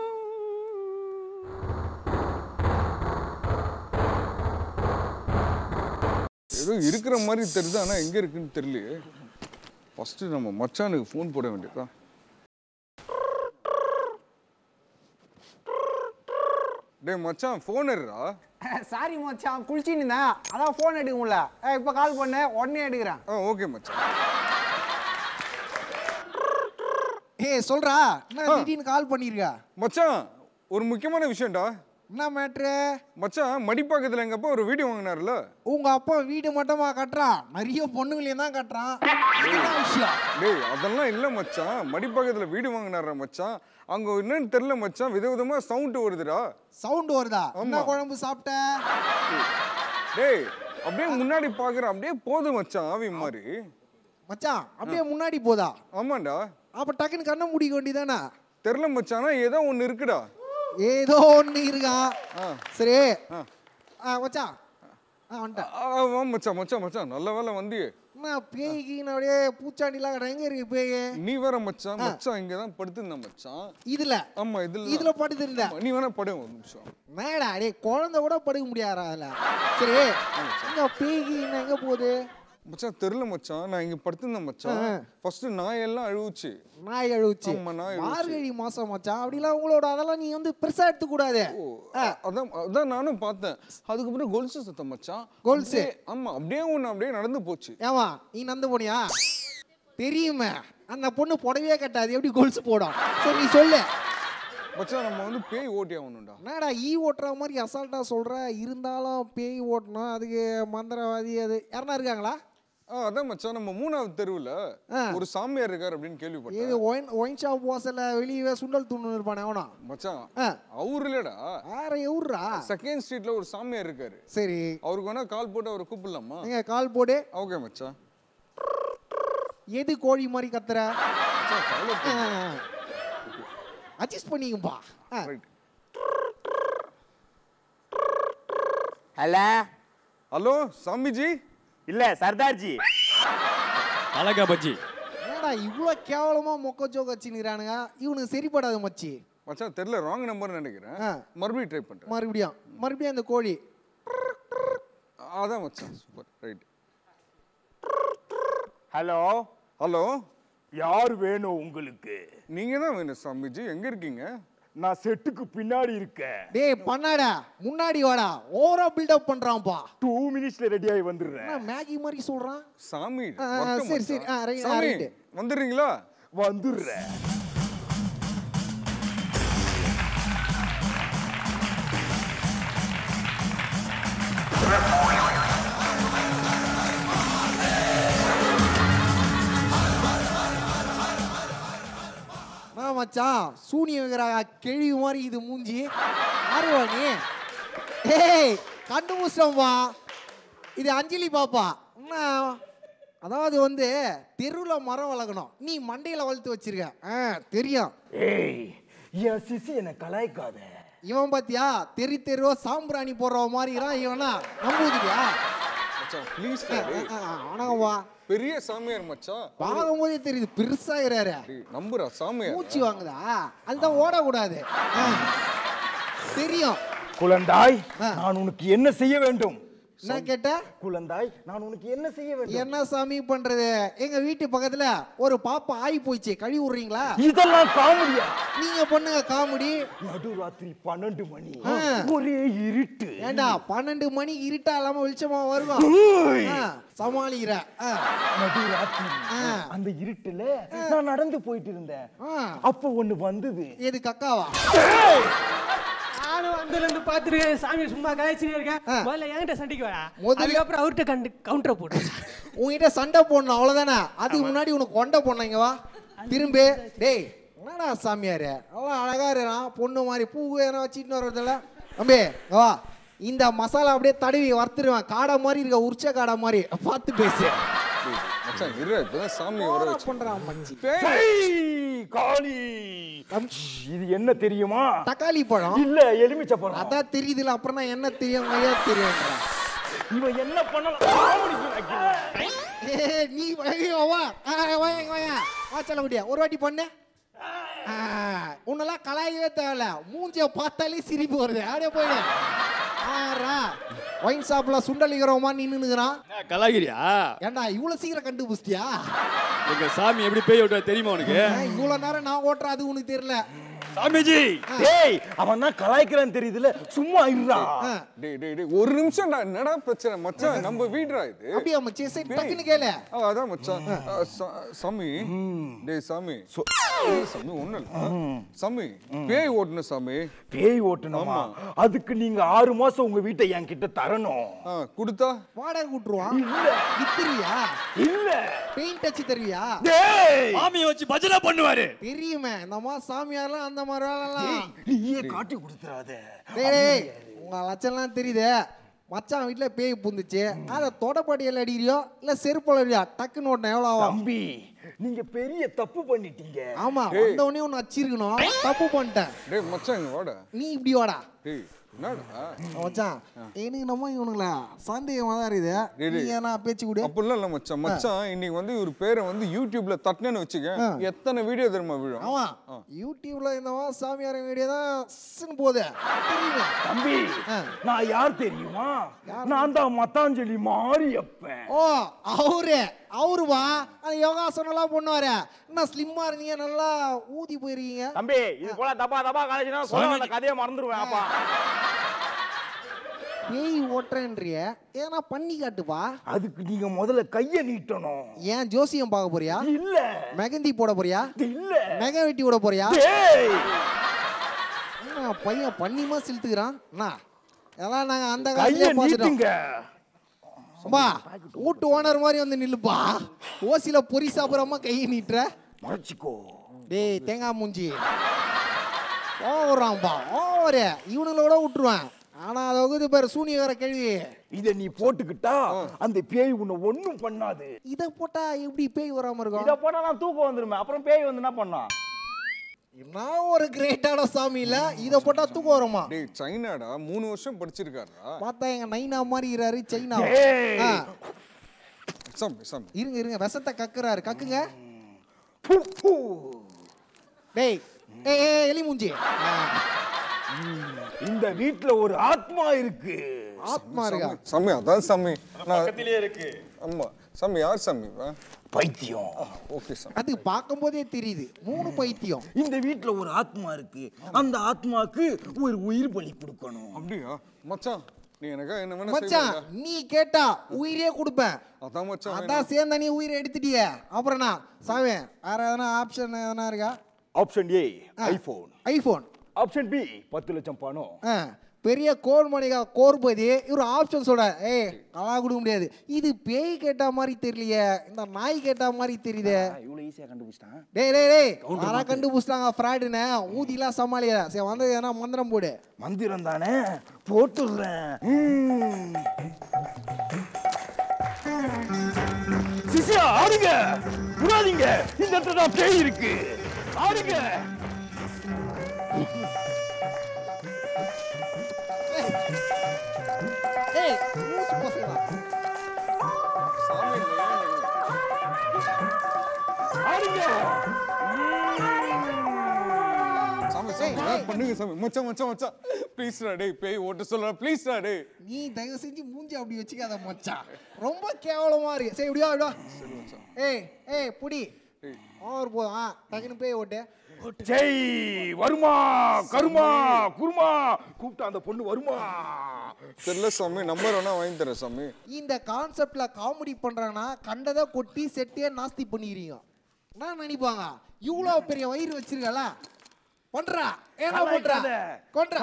S9: ஏதோ இருக்கிற மாதிரி தெரியுது, ஆனா எங்க இருக்குன்னு தெரியலையே. ஃபர்ஸ்ட் நம்ம மச்சானுக்கு ஃபோன் போட வேண்டியதுதான். டேய் மச்சான், ஃபோன் எடுறா.
S8: சாரி மச்சான், குளிச்சின்னு இருந்தேன், அதான் ஃபோன் எடுக்க முடியல. இப்போ கால் பண்ண உடனே எடுக்கிறேன்.
S9: ஓகே மச்சான்.
S8: சொல்றா, என்ன திடீர்னு கால் பண்ணிருக்கா?
S9: மச்சான், ஒரு முக்கியமான விஷயம்டா.
S8: என்ன மேட்ரு?
S9: மச்சான், மடிப்பாக்கத்தில் எங்கள் அப்பா ஒரு வீடு வாங்கினார்ல.
S8: உங்க அப்பா வீடு மட்டுமா கட்டுறான், நிறைய பொண்ணுங்களையும் தான் கட்டுறான்.
S9: டேய் அதெல்லாம் இல்லை மச்சான், மடிப்பாக்கத்தில் வீடு வாங்கினாரா மச்சான். அங்கே என்னன்னு தெரியல மச்சான், விதவிதமாக சவுண்டு வருதுடா.
S8: சவுண்டு வருதா? என்ன குழம்பு சாப்பிட்ட?
S9: டேய் அப்படியே முன்னாடி பார்க்குறேன், அப்படியே போதும் மச்சான் ஆவி மாதிரி.
S8: மச்சான் அப்படியே முன்னாடி போதா?
S9: ஆமாண்டா.
S8: அப்போ டக்குன்னு கண்ணை முடிக்க வேண்டியதானே?
S9: தெரில மச்சானா, ஏதோ ஒன்று இருக்குடா.
S8: ஏதோ ஒன்று இருக்கா? சரி மச்சான் வந்துட்டேன்.
S9: மச்சான் மச்சான் மச்சான் நல்ல வேலை வந்தியே.
S8: நான் பேய்க்கு அப்படியே பூச்சாண்டிலாம் கடை எங்க இருக்கு பேய்?
S9: நீ வேற மச்சான், மச்சான் இங்கே தான் படுத்துருந்தேன் மச்சான்.
S8: இதுல?
S9: ஆமா
S8: இதுல படுத்துருந்த.
S9: நீ வேணா படு ஒரு நிமிஷம்.
S8: மேடா டே, குழந்தை கூட படுக்க முடியாதா அதுல? சரி எங்க பேய்க்கு என்ன எங்க போகுது
S9: மச்சான்? தெரியல மச்சான், நான் இங்க படுத்துருந்தேன் மச்சான். ஃபர்ஸ்ட் நாய் எல்லாம் அழுவுச்சு.
S8: நாய் அழுவுச்சு? மார்கழி மாசம் மச்சான், அப்படிலாம் உங்களோட அதெல்லாம் நீ வந்து பெருசா எடுத்துக்க கூடாது.
S9: அதான் நானும் பார்த்தேன். அதுக்கப்புறம் கொலுசு சத்தம் மச்சான்.
S8: கொலுசு?
S9: ஆமா, அப்படியே ஒன்று அப்படியே நடந்து போச்சு.
S8: ஏமா நீ நடந்து போனியா? தெரியுமே, அந்த பொண்ணு புடவையே கட்டாது, எப்படி கொலுசு போடும்? சரி நீ சொல்லு
S9: மச்சான். நம்ம வந்து பேய் ஓட்டி ஆகணும்டா.
S8: என்னடா ஈ ஓட்டுற மாதிரி அசால்ட்டா சொல்ற? இருந்தாலும் பேய் ஓட்டணும், அதுக்கு மந்திரவாதி அது யாருன்னா இருக்காங்களா?
S9: அதான் மச்சான் நம்ம 3வது தெருவுல ஒரு சாமியார் இருக்காரு அப்படின்னு கேள்விப்பட்டேன்.
S8: இது ஒயின் ஷாப் வாசல்ல வெளியே சுண்டல் தூணு இருப்பானே அவனா?
S9: மச்சான் அவரு இல்லடா.
S8: வேற எவருடா?
S9: 2nd ஸ்ட்ரீட்ல ஒரு சாமியார் இருக்காரு.
S8: சரி,
S9: அவருக்கு வேணா கால் போட்டு அவரை கூப்பிடலாமா?
S8: நீங்க கால் போடு.
S9: ஓகே மச்சான்.
S8: எது கோழி மாதிரி கத்துற? அட்ஜஸ்ட் பண்ணிங்கப்பா.
S5: Hello
S9: hello Swamiji.
S1: இல்ல சர்தார்ஜி.
S4: அழகா பஜ்ஜி.
S8: என்னடா இவ்வளோ கேவலமா மொக்க ஜோக் வச்சுக்கிறானுங்க, இவனுக்கு சரிப்படாது மச்சி.
S9: மச்சான் தெரியல, ராங் நம்பர் நினைக்கிறேன். மறுபடியும் ட்ரை பண்றேன்.
S8: மறுபடியும் அந்த கோழி.
S9: அதான் மச்சான் சூப்பர் ரைட்.
S1: ஹலோ
S9: ஹலோ,
S1: யார் வேணும் உங்களுக்கு?
S9: நீங்க தான் வேணும் சாமிஜி. எங்க இருக்கீங்க?
S1: நான் செட்டுக்கு பின்னாடி இருக்கேன்.
S8: டேய் பண்ணாடா, முன்னாடி வாடா. ஓவரா பில்டப் பண்றான்ப்பா.
S1: 2 மினிட்ஸ்ல ரெடி ஆகி வந்துடுறேன்.
S8: மேகி மாதிரி சொல்றான்
S9: சாமி.
S8: சரி சரி
S9: சாமி வந்துடுறீங்களா?
S1: வந்துடுறேன்.
S8: மச்சான் சூனிய வைக்கிற கேள்வி மாதிரி இது மூஞ்சி. ஆறுவா நீ? ஏய் கண்டுபிடிச்சோம்பா, இது அஞ்சலி பாப்பா. என்ன அதாவது வந்து தெருவில் மரம் வளர்க்கணும், நீ மண்டையில் வளர்த்து வச்சிருக்க தெரியும்.
S1: ஏய் என் சிசி என்ன கலாய்க்காத.
S8: இவன் பாத்தியா தெருவோ சாம்பிராணி போடுற மாதிரி இவனா நம்புதியா?
S9: மச்சான் ப்ளீஸ்
S8: ஆனாவா
S9: பெரிய சாமியார் மச்சான்.
S8: பார்க்கும்போதே தெரியுது பெருசா இருக்கிறாரு.
S9: நம்புறா சாமியார்.
S8: மூச்சு வாங்குதா? அதுதான் ஓடக்கூடாது தெரியும்.
S1: குழந்தாய் நான் உனக்கு என்ன செய்ய வேண்டும்?
S8: என்ன கேட்ட?
S1: குழந்தாய் நான் உனக்கு என்ன செய்ய வேண்டும்?
S8: என்ன சாமி பண்றது? எங்க வீட்டு பக்கத்துல ஒரு பாப்பா ஆயி போயிச்சு, கழுவி விடுறீங்களா?
S1: இதெல்லாம் காமெடியா?
S8: நீங்க பண்ணுங்க காமெடி.
S1: நடுராத்திரி 12 மணி ஒரே இருட்டு.
S8: ஏண்டா 12 மணி இருட்டா இல்லாம வெளிச்சமா வருவா? சமாளிக்கிற.
S1: நடுராத்திரி அந்த இருட்டுல நான் நடந்து போயிட்டு இருந்தேன். அப்ப ஒண்ணு வந்தது.
S8: எது கக்காவா?
S10: நானும் வந்ததுல இருந்து பாத்துருக்கேன். சாமி சும்மா காய்ச்சினே இருக்கேன். முதல்ல என்கிட்ட சண்டைக்கு வர, அதுக்கப்புறம் அவர்கிட்ட கவுண்டரை போட்டு
S8: உங்ககிட்ட சண்டை போடணும் அவ்வளவுதானே. அதுக்கு முன்னாடி உனக்கு கொண்டை போடணும். வா திரும்பி. டேய் என்னடா சாமியாரு அவ்வளோ அழகா இருக்கான், பொண்ணு மாதிரி பூ எதனா வச்சுட்டு வர்றதில்ல. தம்பி வா, இந்த மசாலா அப்படியே தடவி வறுத்துருவேன். காடை மாதிரி இருக்க, உரிச்ச காடை மாதிரி. பார்த்து பேசு.
S9: மச்சான் இரு, இப்பதான் சாமி வர வச்சு
S8: பண்றான் மச்சி.
S1: காளி இது என்ன தெரியுமா?
S8: தக்காளி பழம்
S1: இல்ல எலுமிச்சை பழம்.
S8: அதான் தெரியுதுல, அப்புறம் நான் என்ன தெரியும் தெரியும்.
S1: இவன் என்ன பண்ணலாம்?
S8: நீ வா செல்ல முடியா ஒரு வாட்டி பண்ணு. உன்னெல்லாம் கலாயவே தேவையில்ல, மூஞ்சிய பார்த்தாலே சிரிப்பு வருது. அப்படியே போயிடு. ஒயின் ஷாப்ல சுண்டலிக்கிறோமா நின்னுக்கிறான்.
S11: கலாகிரியா?
S8: ஏண்டா இவ்வளவு சீக்கிரம் கண்டுபிடிச்சிட்டியா?
S11: எங்க சாமி எப்படி பேய் ஓட்டுவா தெரியுமா உனக்கு?
S8: இவ்வளவு நேரம் நான் ஓட்டுறேன், அது உனக்கு தெரியல.
S11: சாமிஜி
S1: டேய் அவன் தான் கலாய்க்கிறான்னு தெரியுதுல, சும்மா இருடா.
S9: டேய் டேய் டேய் ஒரு நிமிஷம். என்னடா பிரச்சனை மச்சான்? நம்ம வீடுடா இது.
S8: அப்படியே மச்சி சரி டக்குன்னு கேளு.
S9: அதான் மச்சான். சாமி டேய் சாமி சாமி ஒண்ணு இல்ல சாமி, பேய் ஓட்டுன சாமி.
S1: பேய் ஓட்டுனோமா? அதுக்கு நீங்க 6 மாசம் உங்க வீட்டை என்கிட்ட தரணும்.
S9: கொடுத்தா
S8: வாடகை கூட்டுருவான்.
S1: இல்ல
S8: வித்துறியா?
S1: இல்ல
S8: பெயிண்ட் அடிச்சு தருவியா?
S1: டேய்
S11: சாமியை வச்சு பஜனை பண்ணுவாரு.
S8: தெரியுமே நம்ம சாமியார்லாம் அந்த மாதிரி வேலைலாம்.
S1: நீயே காட்டி கொடுத்துறாத.
S8: டேய் உங்க லட்சம்லாம் தெரியுது. மச்சான் வீட்டுல பேய் புந்துச்சு, அதை தொடப்படியில் அடிக்கிறியோ இல்ல செருப்போல அடியா? டக்குன்னு ஓட்டின எவ்வளோ ஆகும்?
S1: தம்பி நீங்க பெரிய தப்பு பண்ணிட்டீங்க.
S8: ஆமா வந்த உடனே ஒன்று வச்சிருக்கணும். தப்பு பண்ணிட்டேன்.
S9: டேய் மச்சான் இங்க வாடா.
S8: நீ இப்படி வாடா.
S9: டேய் என்னடா
S8: மச்சான் எனக்கு நம்ம இவனுங்களா சந்தேகமா தான் இருக்குது. நீ ஏன்னா பேச்சு கூட
S9: அப்படிலாம் இல்ல மச்சான். மச்சான் இன்னைக்கு வந்து இவர் பேரை வந்து யூடியூப்ல தட்டினேன்னு வச்சுக்க, எத்தனை வீடியோ தெரியுமா விழும்?
S8: ஆமா யூடியூப்ல இந்த சாமியார் வீடியோ தான் போகுது.
S1: தம்பி நான் யார் தெரியுமா? நான் தான் மத்தாஞ்சலி மாரியப்பன்.
S8: ஓ அவருவா அந்த யோகாசனம் எல்லாம் பண்ணுவாரு. என்ன ஸ்லிம்மா இருந்தீங்க, நல்லா ஊதி போயிருக்கீங்க.
S1: தம்பி இது போல தப்பா காலேஜ்னா சொல்ல கதையை மறந்துடுவேன். அப்பா
S8: பேய் ஓட்டுறேன்றிய ஏன்னா பண்ணி காட்டுப்பா.
S1: அதுக்கு நீங்க முதல்ல கைய நீட்டணும்.
S8: ஏன் ஜோசியம் பார்க்க போறியா?
S1: இல்ல.
S8: மெகந்தி போட போறியா?
S1: இல்ல.
S8: நகை வெட்டி விட போறியா? பையன் பண்ணிமா சிலுத்துக்கிறான். இதெல்லாம் நாங்க அந்த காலத்துல பாத்துட்டோம். அம்மா வீட்டு ஓனர் மாதிரி வந்து நில்லுப்பா. ஓசில பொறி சாப்பிட்றாம கையை நீட்டுற.
S12: மறைச்சிக்கோ.
S8: டேய் தேங்காய் மூஞ்சி ஓவராம்பா ஓவரு. இவனுங்களோட விட்டுருவேன். ஆனா அதை வகுது பேர் சூனியக்கார கேள்வி.
S12: இதை நீ போட்டுக்கிட்டா அந்த பேய் உன்னை ஒன்றும் பண்ணாது.
S8: இதை போட்டா எப்படி பேய் வராம இருக்கும்?
S12: இதை போட்டா நான் தூக்கம் வந்துருமே. அப்புறம் பேய் வந்து என்ன பண்ணா?
S8: நான் ஒரு கிரேட்டான சாமி இல்ல. இதை போட்டா தூக்கம் வருமா?
S9: டேய் சைனாடா 3 வருஷம் படிச்சிருக்காரா.
S8: பார்த்தா எங்க நைனா மாதிரி இருக்காரு சைனா. இருங்க விஷத்தை கக்குறாரு. கக்குங்க. டேய் எலி மூஞ்சி.
S12: இந்த வீட்ல ஒரு ஆத்மா இருக்கு.
S8: ஆத்மா இருக்கா?
S9: சாமி அதான் சாமி
S11: பக்கத்திலே இருக்கு.
S9: ஆமா சாமி யார் சாமி?
S12: பைத்தியம்.
S9: ஓகே சாமி.
S8: அது பார்க்கும்போதே தெரியுது 3 பைத்தியம்.
S12: இந்த வீட்ல ஒரு ஆத்மா இருக்கு. அந்த ஆத்மாக்கு ஒரு உயிர் பலி கொடுக்கணும்.
S9: அப்படியா மச்சான்? நீ எனக்கு என்ன வேணா
S8: மச்சான் நீ கேட்டா உயிரே கொடுப்பேன்.
S9: அதான் மச்சான்.
S8: அதான் சேர்ந்தா நீ உயிரை எடுத்துட்டியே. அப்புறம் நான் சாவே வேற எதனா ஆப்ஷன் எதனா இருக்கா?
S12: Option A iPhone. Option B 10 லட்சம் பணம்.
S8: பெரிய கோல்மணிகா கோர்பதி இவர் ஆப்ஷன் சொல்ற. நல்லா கொடுக்க முடியாது. இது பேய் கேட்டா மாதிரி தெரியலையே. இந்த நாய் கேட்டா மாதிரி தெரியுது.
S12: இவ்வளவு ஈஸியா கண்டுபிடிச்சிட்டான்.
S8: டேய் யாரா கண்டுபிடிச்சிட்டாங்க ஃப்ராடுன்னு. ஊதிலாம் சமாளியா. சரி வந்து ஏன்னா மந்திரம் போடு.
S12: மந்திரம் தானே போட்டுடுறேன். சிசியா ஆடுங்க. விடாதீங்க. இந்த இடத்துல பேய் இருக்கு. ஆடுங்க.
S9: பண்ணுங்க சாமி. மச்சான் ப்ளீஸ்டா டேய் பேய் ஓட்ட சொல்ற ப்ளீஸ்டா டேய்.
S8: நீ தயவு செஞ்சு மூஞ்சி அப்படி வச்சுக்காத மச்சான். ரொம்ப கேவலமா இருக்கு. சரி இப்படியா. புடி ஓவர் போதும். டக்குன்னு பேய் ஓட்டு.
S12: ஜெய் வருமா கருமா குருமா கூப்பிட்டா அந்த பொண்ணு வருமா?
S9: தெரியல சாமி. நம்பர் வேணா வாங்கி தரேன் சாமி.
S8: இந்த கான்செப்ட்ல காமெடி பண்றானா கண்டதை கொட்டி செட்டே நாஸ்தி பண்ணிக்கிறீங்க. என்ன நினைப்பாங்க? இவ்வளவு பெரிய வயிறு வச்சிருக்கல பண்றா. ஏன்னா பண்றா கொண்றா.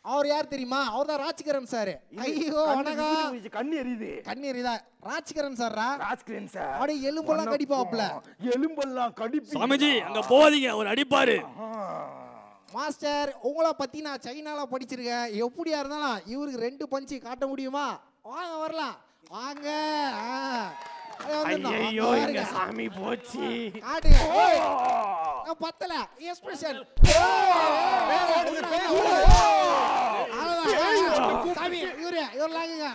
S8: அவர் யார் தெரியுமா? அவர் தான் ராஜ்கிரண் சார். ஐயோ வணக்கம். கண்ணு எரியுதா? ராஜ்கிரண் சார்.
S12: ராஜ்கிரண் சார்
S8: அப்படியே எலும்பெல்லாம் கடிப்பாப்ல.
S12: எலும்பெல்லாம் கடிப்பு.
S11: சாமிஜி அங்க போவாதீங்க. ஒரு அடிப்பாரு.
S8: மாஸ்டர் உங்களை பத்தி நான் சைனால படிச்சிருக்கேன். எப்படியா இருந்தாலும் இவருக்கு 2 பஞ்சு காட்ட முடியுமா? வாங்க வரலாம் வாங்க.
S10: ஐயோ எங்க சாமி போச்சு.
S8: காட்டுங்க. பத்தல எக்ஸ்பிரஷன். சாமி இவர் லாங்குங்க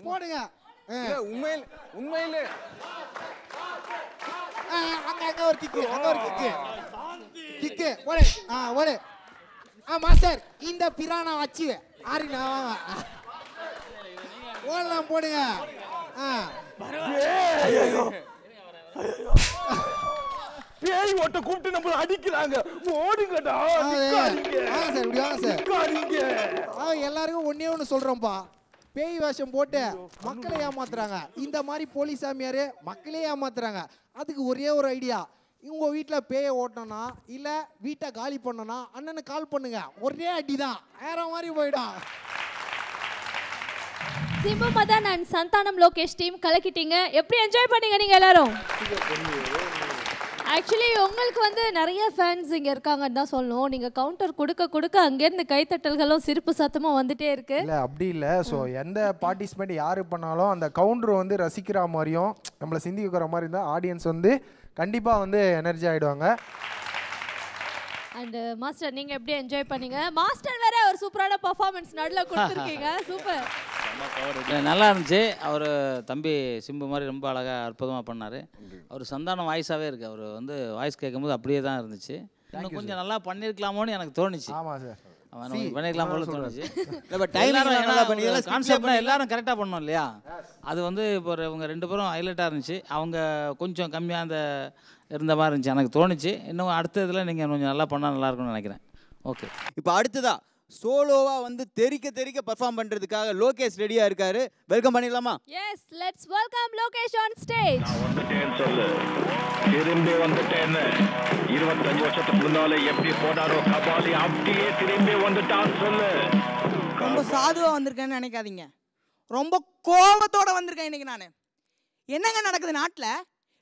S8: போடுங்க.
S9: உண்மையிலே
S8: அங்க ஒரு கிக்கு. கிக்கு போடு. போடு. மாஸ்டர் இந்த பிரானா வச்சு ஆறினா ஓடலாம் போடுங்க.
S12: பேய் ஓட்ட கூப்பிட்டு நம்மள அடிக்கிறாங்க. ஓடுங்கடா.
S8: எல்லாருக்கும் ஒன்னே ஒண்ணு சொல்றோம்ப்பா. பேய் வேஷம் போட்டு மக்களை ஏமாத்துறாங்க. இந்த மாதிரி போலீஸ் சாமியாரு மக்களே ஏமாத்துறாங்க. அதுக்கு ஒரே ஒரு ஐடியா. உங்க வீட்டுல பேயை ஓட்டணும்னா இல்ல வீட்டை காலி பண்ணணும்னா அண்ணனுக்கு கால் பண்ணுங்க. ஒரே அடிதான் வேற மாதிரி போயிடும்.
S3: சிம்பு மதன் அண்ட் சந்தானம் லோகேஷ் டீம் கலக்கிட்டீங்க. எப்படி என்ஜாய் பண்ணீங்க நீங்க எல்லாரும்? ஆக்சுவலி உங்களுக்கு வந்து நிறைய ஃபேன்ஸ் இங்கே இருக்காங்கன்னு தான் சொல்லணும். நீங்கள் கவுண்டர் கொடுக்க கொடுக்க அங்கேருந்து கைத்தட்டல்களும் சிரிப்பு சத்தமும் வந்துட்டே இருக்கு.
S13: இல்லை அப்படி இல்லை. ஸோ எந்த பார்ட்டிசிபேண்ட் யார் பண்ணாலும் அந்த கவுண்டர் வந்து ரசிக்கிற மாதிரியும் நம்மளை சிந்திக்கிற மாதிரி இருந்தால் ஆடியன்ஸ் வந்து கண்டிப்பாக வந்து எனர்ஜி ஆகிடுவாங்க.
S3: அண்ட் மாஸ்டர் நீங்கள் எப்படி என்ஜாய் பண்ணீங்க? மாஸ்டர் வேற ஒரு சூப்பரான பர்ஃபார்மன்ஸ் நடுவில் கொடுத்துருக்கீங்க. சூப்பர்,
S4: நல்லா இருந்துச்சு. அவர் தம்பி சிம்பு மாதிரி ரொம்ப அழகாக அற்புதமாக பண்ணார். அவர் சந்தானம் வாய்ஸாகவே இருக்குது. அவர் வந்து வாய்ஸ் கேட்கும்போது அப்படியே தான் இருந்துச்சு. இன்னும் கொஞ்சம் நல்லா பண்ணியிருக்கலாமோன்னு எனக்கு தோணுச்சு.
S13: ஆமாம் சார்,
S4: பண்ணிருக்கலாம் போல தோணுச்சு.
S2: கான்செப்ட்னா
S4: எல்லாரும் கரெக்டாக பண்ணோம் இல்லையா? அது வந்து இப்போ இவங்க 2 பேரும் ஹைலைட்டாக இருந்துச்சு. அவங்க கொஞ்சம் கம்மியாக அந்த இருந்த மாதிரி இருந்துச்சு எனக்கு தோணுச்சு. இன்னும் அடுத்த இதில் நீங்கள் கொஞ்சம் நல்லா பண்ணால் நல்லாயிருக்கும்னு நினைக்கிறேன். ஓகே,
S2: இப்போ அடுத்ததா சோலோவா வந்து தெறிக்க பெர்ஃபார்ம் பண்றதுக்காக லோகேஷ் ரெடியா இருக்காரு. வெல்கம் பண்ணிடலாமா?
S3: Yes, let's welcome Lokesh on stage.
S14: நான் வந்துட்டேன்னு சொல்லு, திரும்பி வந்துட்டேன்னு. 25 வருஷத்துக்கு முன்னால எப்படி போனாரோ கபாலி அப்படியே திரும்பி வந்துட்டான்னு சொல்லு.
S15: ரொம்ப சாதுவா வந்திருக்கேன்னு நினைக்காதீங்க. ரொம்ப கோபத்தோட வந்திருக்கேன் இன்னைக்கு நான். என்னங்க நடக்குது நாட்டில்?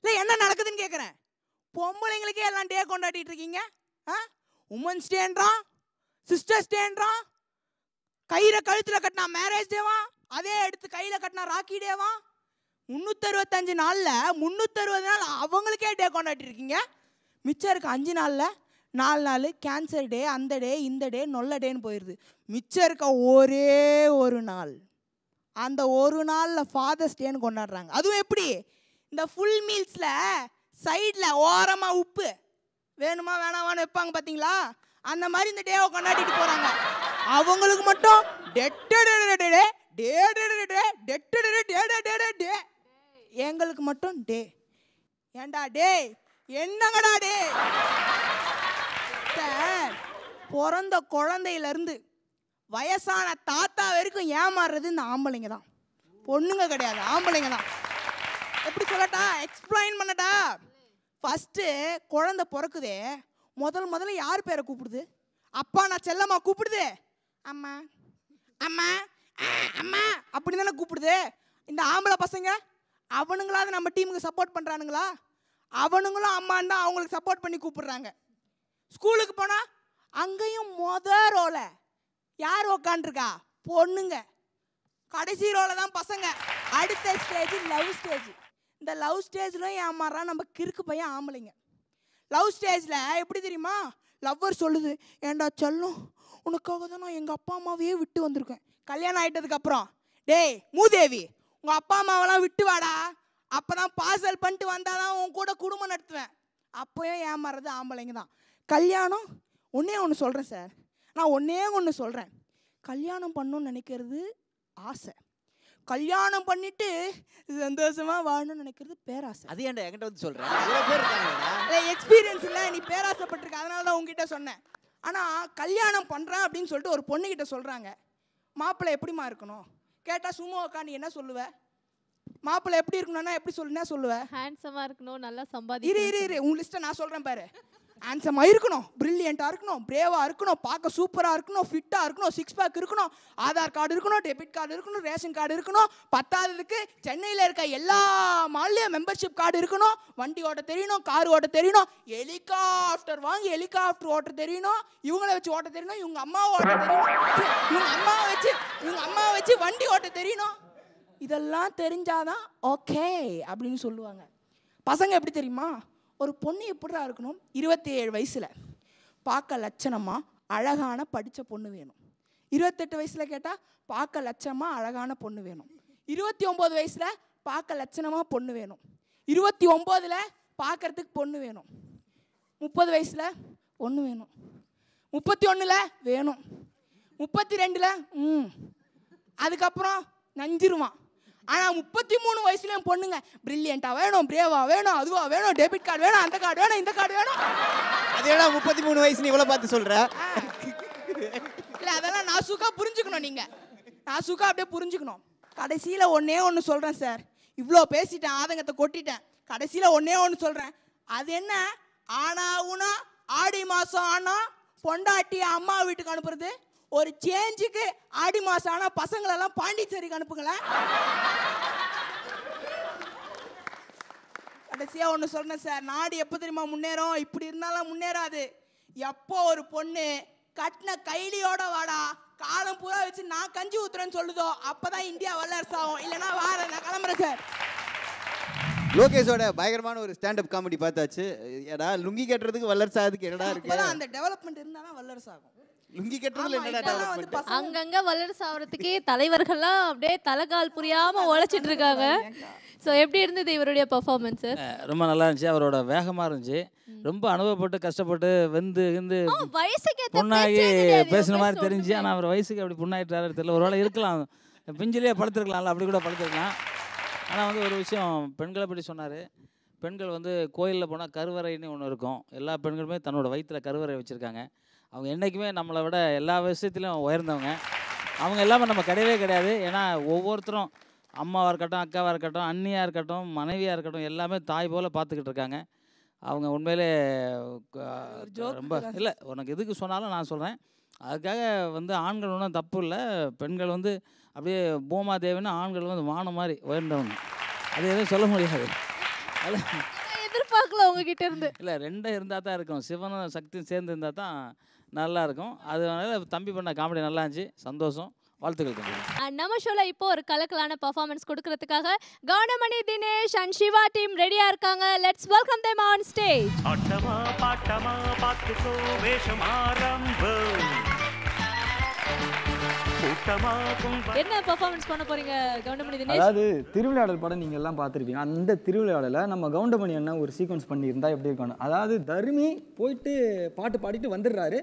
S15: இல்லை என்ன நடக்குதுன்னு கேட்குறேன். பொம்பளைங்களுக்கே எல்லாம் டே கொண்டாடிட்டு இருக்கீங்க. உமன்ஸ் டேன்றான், சிஸ்டர்ஸ் டேன்றான், கயிறை கழுத்தில் கட்டினா மேரேஜ் டேவா, அதே எடுத்து கையில் கட்டினா ராக்கி டேவா. 365 நாளில் 360 நாள் அவங்களுக்கே டே கொண்டாடிட்டு இருக்கீங்க. மிச்சம் இருக்க 5 நாளில் 4 நாள் கேன்சர் டே, அந்த டே, இந்த டே, நொல்ல டேன்னு போயிடுது. மிச்சம் இருக்க ஒரே ஒரு நாள், அந்த ஒரு நாளில் ஃபாதர்ஸ் டேன்னு கொண்டாடுறாங்க. அதுவும் எப்படி? இந்த ஃபுல் மீல்ஸில் சைடில் ஓரமாக உப்பு வேணுமா வேணாமான்னு வைப்பாங்க பார்த்தீங்களா? அந்த மாதிரி இந்த டேவை கொண்டாடிட்டு போகிறாங்க. அவங்களுக்கு மட்டும் எங்களுக்கு மட்டும் டே. ஏண்டா டே? என்னங்கடா டே? சார், பிறந்த குழந்தையிலேருந்து வயசான தாத்தா வரைக்கும் ஏமாறுறது இந்த ஆம்பளைங்க தான், பொண்ணுங்க கிடையாது, ஆம்பளைங்க தான். எப்படி சொல்லட்டா? எக்ஸ்பிளைன் பண்ணட்டா? ஃபஸ்ட்டு குழந்தை பிறக்குதே, முதல்ல யார் பேரை கூப்பிடுது? அப்பா நான் செல்லம்மா கூப்பிடுது, அம்மா அம்மா அம்மா அப்படின்னு தானே கூப்பிடுது. இந்த ஆம்பளை பசங்க அவனுங்களாவது நம்ம டீமுக்கு சப்போர்ட் பண்ணுறானுங்களா? அவனுங்களும் அம்மான்னு தான் அவங்களுக்கு சப்போர்ட் பண்ணி கூப்பிடுறாங்க. ஸ்கூலுக்கு போனால் அங்கேயும் ரோலை யார் உக்காண்டிருக்கா? பொண்ணுங்க. கடைசி ரோல தான் பசங்க. அடுத்த ஸ்டேஜ் லவ் ஸ்டேஜ். இந்த லவ் ஸ்டேஜ்லையும் ஏமாறான் நம்ம கிறுக்கு பையன் ஆம்பளைங்க. லவ் ஸ்டேஜில் எப்படி தெரியுமா? லவ்வர் சொல்லுது, ஏண்டா செல்லும், உனக்காக தான் நான் எங்கள் அப்பா அம்மாவையே விட்டு வந்திருக்கேன். கல்யாணம் ஆகிட்டதுக்கப்புறம், டேய் மூதேவி, உங்கள் அப்பா அம்மாவெல்லாம் விட்டு வாடா, அப்போ தான் பார்சல் பண்ணிட்டு வந்தால் தான் உன் கூட குடும்பம் நடத்துவேன். அப்போயும் ஏமாறுறது ஆம்பளைங்க தான். கல்யாணம் ஒன்றே ஒன்று சொல்கிறேன் சார், நான் ஒன்றே ஒன்று சொல்கிறேன். கல்யாணம் பண்ணணும்னு நினைக்கிறது ஆசை, கல்யாணம் பண்ணிட்டு சந்தோஷமா வாழணும்னு நினைக்கிறது பேராசை.
S2: அது ஏன்டா என்கிட்ட வந்து சொல்றேன்? இவ்வளவு பேர் இருக்காங்கடா.
S15: எக்ஸ்பீரியன்ஸ் இல்லை, நீ பேராசைப்பட்டிருக்க, அதனால தான் உங்ககிட்ட சொன்னேன். ஆனால் கல்யாணம் பண்ணுறேன் அப்படின்னு சொல்லிட்டு ஒரு பொண்ணுக்கிட்ட சொல்கிறாங்க, மாப்பிள்ளை எப்படிமா இருக்கணும் கேட்டால் சும்மா உட்காந்து என்ன சொல்லுவ? மாப்பிள்ளை எப்படி இருக்கணும்னா எப்படி சொல்லுவ?
S3: ஹேண்ட்ஸமாக இருக்கணும், நல்லா சம்பாதி.
S15: இரு உன் லிஸ்ட்டை நான் சொல்கிறேன் பாரு. ஹேண்ட்ஸமாக இருக்கணும், பிரில்லியண்ட்டாக இருக்கணும், பிரேவாக இருக்கணும், பார்க்க சூப்பராக இருக்கணும், ஃபிட்டாக இருக்கணும், 6 பேக் இருக்கணும், ஆதார் கார்டு இருக்கணும், டெபிட் கார்டு இருக்கணும், ரேஷன் கார்டு இருக்கணும், 10ஆவதுக்கு சென்னையில் இருக்க எல்லா மால்லையும் மெம்பர்ஷிப் கார்டு இருக்கணும், வண்டி ஓட்ட தெரியணும், கார் ஓட்ட தெரியணும், ஹெலிகாப்டர் வாங்கி ஹெலிகாப்டர் ஓட்ட தெரியணும், இவங்கள வச்சு ஓட்ட தெரியணும், இவங்க அம்மாவை ஓட்ட தெரியணும், இவங்க அம்மாவை வச்சு வண்டி ஓட்ட தெரியணும். இதெல்லாம் தெரிஞ்சாதான் ஓகே அப்படின்னு சொல்லுவாங்க. பசங்க எப்படி தெரியுமா? ஒரு பொண்ணு எப்படிடா இருக்கணும்? 27 வயசில் பார்க்க லட்சணமாக அழகான படித்த பொண்ணு வேணும். 28 வயசில் கேட்டால் பார்க்க லட்சணமாக அழகான பொண்ணு வேணும். 29 வயசில் பார்க்க லட்சணமாக பொண்ணு வேணும். 29ல் பார்க்கறதுக்கு பொண்ணு வேணும். 30 வயசில் பொண்ணு வேணும். 31ல் வேணும். 32ல் அதுக்கப்புறம் நஞ்சிருவான். ஆனால் 33 வயசுலேயும் பொண்ணுங்க பிரில்லியண்ட்டாக வேணும், பிரேவாக வேணும், அதுவாக வேணும், டெபிட் கார்டு வேணும், அந்த கார்டு வேணும், இந்த கார்டு வேணும்.
S2: அதேடா 33 வயசு இவ்வளோ பார்த்து சொல்கிற?
S15: இல்லை அதெல்லாம் நாசுக்காக புரிஞ்சுக்கணும். நீங்கள் நாசுக்காக அப்படியே புரிஞ்சுக்கணும். கடைசியில் ஒன்றே ஒன்று சொல்கிறேன் சார், இவ்வளோ பேசிட்டேன், ஆதங்கத்தை கொட்டிட்டேன். கடைசியில் ஒன்றே ஒன்று சொல்கிறேன். அது என்ன? ஆனா ஊனா ஆடி மாதம் ஆனால் பொண்டாட்டி அம்மா வீட்டுக்கு அனுப்புறது, ஒரு சேஞ்சுக்கு ஆடி மாதம் ஆனால் பசங்களெல்லாம் பாண்டிச்சேரிக்கு அனுப்புங்களேன். கடைசியாக ஒன்று சொல்றேன் சார், நாடு எப்போ தெரியுமா முன்னேறும்? இப்படி இருந்தாலும் முன்னேறாது. எப்போ ஒரு பொண்ணு கட்டின கைலியோட வாடா, காலம் பூரா வச்சு நான் கஞ்சி ஊத்துறேன்னு சொல்லுதோ அப்பதான் இந்தியா வல்லரசு ஆகும். இல்லைன்னா வார நான் கிளம்புறேன் சார்.
S2: லோகேஷோட பயங்கரமான ஒரு ஸ்டாண்டப் காமெடி பார்த்தாச்சு. ஏடா லுங்கி கட்டுறதுக்கு வல்லரசு ஆகுதுக்கு என்னடா இருக்கு?
S15: அந்த டெவலப்மெண்ட் இருந்தா தான் வல்லரசு ஆகும்.
S2: லுங்கி கட்டுறதுல என்னடா டெவலப்மெண்ட்?
S3: அங்கங்க வல்லரசு ஆகிறதுக்கே தலைவர்கள்லாம் அப்படியே தலைகால் புரியாம உழைச்சிட்டு இருக்காங்க. ஸோ எப்படி இருந்தது இவருடைய பெர்ஃபார்மன்ஸ்?
S4: ரொம்ப நல்லா இருந்துச்சு. அவரோட வேகமாக இருந்துச்சு. ரொம்ப அனுபவப்பட்டு கஷ்டப்பட்டு வெந்து புண்ணாகி பேசுன மாதிரி தெரிஞ்சு. ஆனால் அவர் வயசுக்கு அப்படி புண்ணாயிட்டாரு தெரியல. ஒரு வேளை இருக்கலாம், பிஞ்சிலே படுத்துருக்கலாம்ல, அப்படி கூட படுத்துருக்கலாம். ஆனால் வந்து ஒரு விஷயம் பெண்களை பற்றி சொன்னார். பெண்கள் வந்து கோயிலில் போனால் கருவறைன்னு ஒன்று இருக்கும். எல்லா பெண்களுமே தன்னோட வயிற்றில் கருவறை வச்சுருக்காங்க. அவங்க என்றைக்குமே நம்மளை விட எல்லா விஷயத்துலையும் உயர்ந்தவங்க. அவங்க எல்லாமே நம்ம கிடையவே கிடையாது. ஏன்னா ஒவ்வொருத்தரும் அம்மாவாக இருக்கட்டும், அக்காவாக இருக்கட்டும், அண்ணியாக இருக்கட்டும், மனைவியாக இருக்கட்டும், எல்லாமே தாய் போல் பார்த்துக்கிட்டு இருக்காங்க. அவங்க உண்மையிலே ரொம்ப இல்லை, உனக்கு எதுக்கு சொன்னாலும் நான் சொல்கிறேன், அதுக்காக வந்து ஆண்கள் ஒன்றும் தப்பு இல்லை, பெண்கள் வந்து அப்படியே பூமாதேவின்னு ஆண்கள் வந்து வானம் மாதிரி உயர்ந்தவங்க, அது எதுவும் சொல்ல முடியாது. அது
S3: எதிர்பார்க்கல உங்ககிட்ட இருந்து.
S4: இல்லை, ரெண்டும் இருந்தால் தான் இருக்கும், சிவனும் சக்தியும் சேர்ந்து இருந்தால் தான் நல்லா இருக்கும். அதனால தம்பி பண்ண காமெடி நல்லா இருந்துச்சு, சந்தோஷம், வாழ்த்துக்கள் தம்பி.
S3: நம்ம ஷோல இப்போ ஒரு கலக்கலான பெர்ஃபார்மன்ஸ் கொடுக்கறதுக்காக கவுண்டமணி, தினேஷ் அண்ட் சிவா டீம் ரெடியா இருக்காங்க. Let's welcome them on stage.
S1: ஆட்டமா பாட்டமா பாத்துக்கோ வேஷம் ஆரம்பம்.
S3: என்ன பெர்ஃபார்மன்ஸ் பண்ண போறீங்க கவுண்டமணி தினேஷ்?
S16: அதாவது திருவிளையாடல் படம் நீங்க எல்லாம் பார்த்துருப்பீங்க. அந்த திருவிளையாடல நம்ம கவுண்டமணி என்ன ஒரு சீக்வன்ஸ் பண்ணியிருந்தா எப்படி இருக்கணும். அதாவது தர்மி போயிட்டு பாட்டு பாடிட்டு வந்துடுறாரு,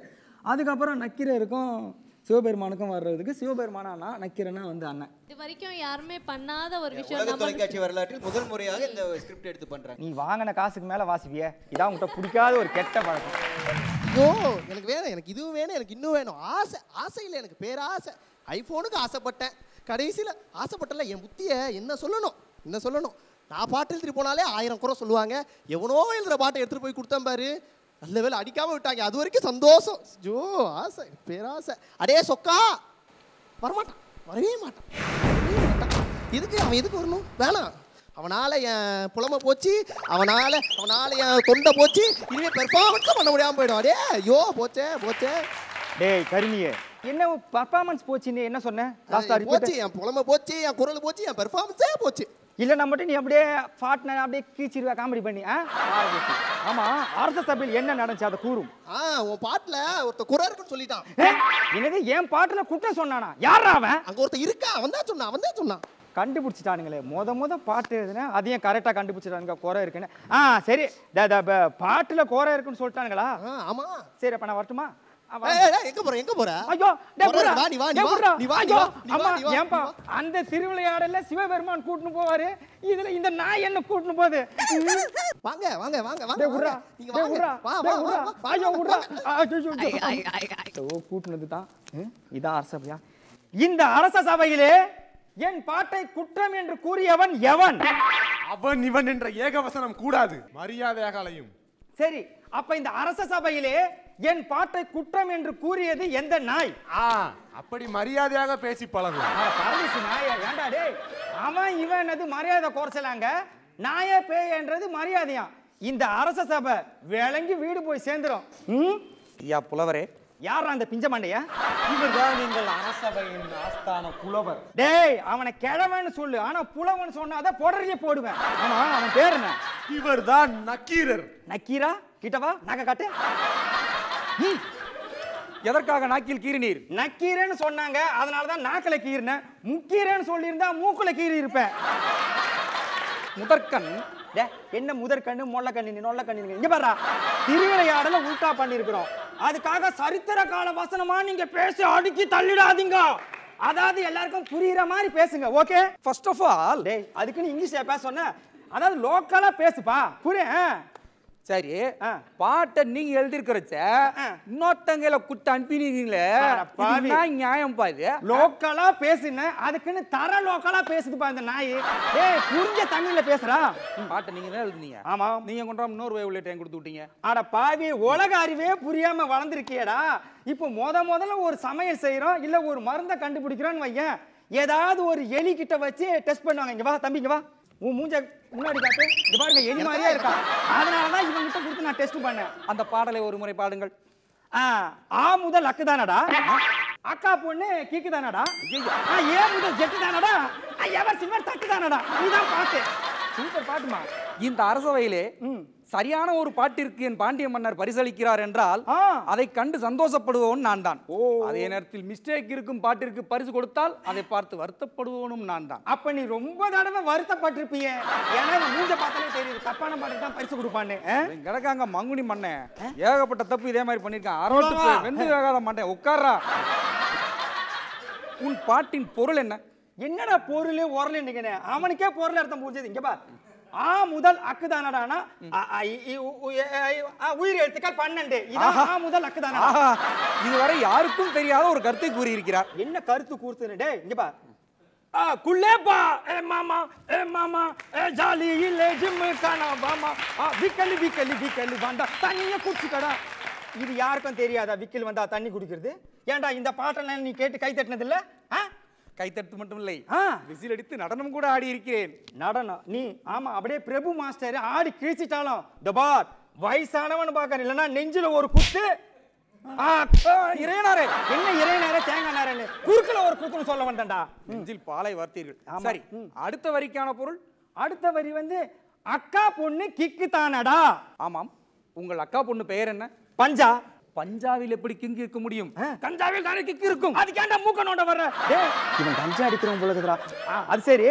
S16: அதுக்கப்புறம் நக்கீரருக்கும் சிவபெருமானுக்கும் வர்றதுக்கு சிவபெருமானா நக்கீரனா வந்து அண்ணன்.
S3: இது வரைக்கும் யாருமே பண்ணாத ஒரு விஷயம்.
S2: உலக தொலைக்காட்சி வரலாற்றில் முதல் முறையாக இந்த ஸ்கிரிப்ட் எடுத்து பண்றாங்க.
S16: நீ வாங்கின காசுக்கு மேல வாசிப்பிய, இதான் உங்கள்கிட்ட பிடிக்காத ஒரு கெட்ட பழக்கம்.
S5: ஐயோ எனக்கு வேணும், எனக்கு இதுவும் வேணும், எனக்கு இன்னும் வேணும். ஆசை இல்லை, எனக்கு பேராசை. ஐஃபோனுக்கு ஆசைப்பட்டேன், கடைசியில் ஆசைப்பட்டல என் புத்தியை என்ன சொல்லணும். நான் பாட்டு எழுதிட்டு போனாலே 1000 குறை சொல்லுவாங்க. எவனோ எழுதுகிற பாட்டை எடுத்துகிட்டு போய் கொடுத்தேன் பாரு, நல்ல வேலை அடிக்காமல் விட்டாங்க, அது வரைக்கும் சந்தோஷம். ஐயோ ஆசை, பேராசை. அடே சொக்கா வரமாட்டான், வரவே மாட்டான். அவன் எதுக்கு வரணும்? வேணாம். அவனால் என் புலமை போச்சு, அவனால் என் தொண்டை போச்சு, இனிமேல் பெர்ஃபார்மன்ஸும் பண்ண முடியாமல் போயிடும். அடே ஐயோ போச்சே.
S16: டேய் கருமியே, என்ன பர்ஃபார்மன்ஸ் போச்சுன்னு என்ன சொன்னேன்?
S5: போச்சு, என் புலமை போச்சு, என் குரல் போச்சு, என் பெர்ஃபார்மன்ஸே போச்சு.
S16: இல்லை நம்ம மட்டும் நீ அப்படியே பாட்ன அப்படியே கீச்சிருவா காமெடி பண்ணி. ஆமாம், அரச சபையில் என்ன நடந்துச்சு அதை கூறும்.
S5: உன் பாட்டில் ஒருத்த குறை இருக்குன்னு சொல்லிட்டான்.
S16: என்னது என் பாட்டில் குற்றம் சொன்னானா? யாரா அவன்?
S5: அங்கே ஒருத்த இருக்கா, அவன் தான் சொன்னான்.
S16: கண்டுபிடிச்சிட்டானுங்களே, முத பாட்டு எழுதுனேன், அதையும் கரெக்டாக கண்டுபிடிச்சிட்டானுங்க குறை இருக்குன்னு. சரி, பாட்டில் குறை இருக்குன்னு சொல்லிட்டானுங்களா?
S5: ஆமாம்.
S16: சரி, அப்போ நான் வரட்டுமா?
S5: எங்க போற?
S16: ஐயோ அந்த திருவிளையாடல சிவபெருமான் கூட்டினு போவாரு, இதுல இந்த நாய் என்ன கூட்டினு போகுது. கூட்டினது தான் இதான் அரச சபையா? இந்த அரச சபையிலே என் பாட்டை குற்றம் என்று கூறியவன் எவன்?
S6: அவன் இவன் என்ற ஏகவசனம் கூடாது, மரியாதையாக அலையும்.
S16: சரி, அப்ப இந்த அரச சபையிலே என் பாட்டை குற்றம் என்று கூறியது எந்த நாய்?
S6: அப்படி மரியாதையாக பேசி பழகும்.
S16: அவன் இவன் மரியாதை குறைச்சலாங்க. நாய பேயன்றது மரியாதையா? இந்த அரச சபை விளங்கி வீடு போய் சேர்ந்துரும். ஐயா புலவரே, யார் அந்த பிஞ்ச மண்டையா?
S5: இவர்தான் நீங்கள் அரசபையின் ஆஸ்தான புலவர்.
S16: டேய், அவனை கிழவன்னு சொல்லு, ஆனா புலவன் சொன்னாத பொடரியே போடுவேன். ஆமா, அவன் பேர் என்ன?
S6: இவர்தான் நக்கீரர்.
S16: நக்கீரா? கிட்டவா, நகை காட்டு.
S5: எதற்காக நாக்கில் கீறினீர்?
S16: நக்கீரன்னு சொன்னாங்க, அதனாலதான் நாக்கில கீறினேன். முக்கீரன்னு சொல்லியிருந்தா மூக்குல கீறி இருப்பேன். முதற்கண் என்ன முதற்கண்ணு மொல்லக்கண்ணு நொல்லக்கண்ணு? இங்க பாரு, திருவிளையாடல உல்டா பண்ணிருக்கிறோம். அதுக்காக சரித்திர கால வசனமா நீங்க பேசி அடுக்கி தள்ளிடாதீங்க. அதாவது எல்லாருக்கும் புரியுற மாதிரி பேசுங்க, ஓகே?
S5: ஃபர்ஸ்ட் ஆஃப் ஆல்,
S16: அதுக்குன்னு இங்கிலீஷ்ல பேச சொன்ன, அதாவது லோக்கலா பேசுப்பா, புரியும்?
S5: சரி, பாட்டை நீங்க எழுதிருக்கிறச்ச இன்னொருத்தங்கள குத்து அனுப்பினீங்களே, நியாயம் பாரு.
S16: லோக்கலா பேசுன, அதுக்குன்னு தர லோக்கலா பேசுதுப்பா இந்த நாய். டேய், புரிஞ்ச தமிழ்ல பேசுறா.
S5: பாட்டை நீங்க தான் எழுதுனீங்க.
S16: ஆமா,
S5: நீங்க கொண்டா இன்னொரு வேவ்ல டைம் கொடுத்து விட்டீங்க.
S16: அட பாவி, உலக அறிவே புரியாம வளர்ந்துருக்கியடா. இப்போ முதல்ல ஒரு சமையல் செய்யறோம், இல்ல ஒரு மருந்தை கண்டுபிடிக்கிறோன்னு வையன், ஏதாவது ஒரு எலி கிட்ட வச்சு டெஸ்ட் பண்ணுவாங்க. இங்க வா தம்பி, இங்க வா, உன் மூஞ்ச முன்னாடி காட்டு. இங்க பாருங்க, எலி மாதிரியே இருக்கா. அதனாலதான் இவங்கிட்ட கொடுத்து நான் டெஸ்ட் பண்ணேன்.
S5: அந்த பாடலை ஒரு முறை பாடுங்கள்.
S16: ஆ முதல் அக்கு தானடா, அக்கா பொண்ணு கீக்கு தானடா, ஏ முதல் ஜெட்டு தானடா, எவர் சிவர் தட்டு தானடா. நீதான் பாட்டு.
S5: சூப்பர் பாட்டுமா. இந்த அரசவையிலே சரியான ஒரு பாட்டிற்கு என் பாண்டிய மன்னர் பரிசளிக்கிறார் என்றால் அதை கண்டு சந்தோஷப்படுவோம் நான் தான். அதே நேரத்தில் மிஸ்டேக் இருக்கும் பாட்டிற்கு பரிசு கொடுத்தால் அதை பார்த்து வருத்தப்படுவோனும் நான் தான்.
S16: அப்ப நீ ரொம்ப தடவை வருத்தப்பட்டிருப்பீங்க. ஏன்னா மூஞ்ச பார்த்தாலே தெரியுது, தப்பான பாட்டுக்கு தான் பரிசு கொடுப்பான்னு.
S5: கிடக்காங்க மங்குனி மண்ணே, ஏகப்பட்ட தப்பு இதே மாதிரி பண்ணிருக்கான். அரோட்டு வெந்து வேகாத மண்டே, உட்கார்றா. உன் பாட்டின் பொருள் என்ன?
S16: என்னடா பொருள் உரல் நினைக்கிறே, அவனுக்கே பொருள் அர்த்தம் புரிஞ்சது. இங்க பார், ஆ முதல் அக்கு தானடானா, உயிர் எழுத்துக்கள் 12. இதான் ஆ முதல் அக்கு தானடா.
S5: இதுவரை யாருக்கும் தெரியாத ஒரு கருத்தை கூறியிருக்கிறார்.
S16: என்ன கருத்து கூறுத்துன்னு? டேய் இங்க பார், குள்ளேப்பா ஏ மாமா ஜாலி இல்ல ஜிம்மு காணா பாமா, விக்கலி வாண்டா தனியா குடிச்சுக்கடா. இது யாருக்கும் தெரியாதா விக்கில் வந்தா தண்ணி குடிக்கிறது? ஏன்டா இந்த பாட்டெல்லாம் நீ கேட்டு கை தட்டினது இல்ல?
S17: கை தட்டு மட்டும் இல்லை, விசில் அடித்து நடனம் கூட ஆடி இருக்கிறேன்.
S16: நடனம் நீ? ஆமா, அப்படியே பிரபு மாஸ்டர் ஆடி கிழிச்சிட்டாலும் தபார் வயசானவன் பாக்கற இல்லனா நெஞ்சில ஒரு குத்து.
S17: இறையனாரே,
S16: என்ன இறையனாரே தேங்காய் நாரே குறுக்குல ஒரு குத்துன்னு சொல்ல வந்தேன்டா.
S17: நெஞ்சில் பாலை வார்த்தீர்கள். சரி, அடுத்த வரிக்கான பொருள்?
S16: அடுத்த வரி வந்து அக்கா பொண்ணு கிக்கு தானடா.
S17: ஆமாம், உங்கள் அக்கா பொண்ணு பெயர் என்ன?
S16: பஞ்சா.
S17: பஞ்சாவில் எப்படி கிங்கு இருக்க முடியும்? கஞ்சாவில் தானே கிக்கு இருக்கும்.
S16: அதுக்கு ஏன்டா மூக்க நோண்ட வர்ற? இவன் கஞ்சா அடிக்கிறவன் போல இருக்குடா. அது சரி,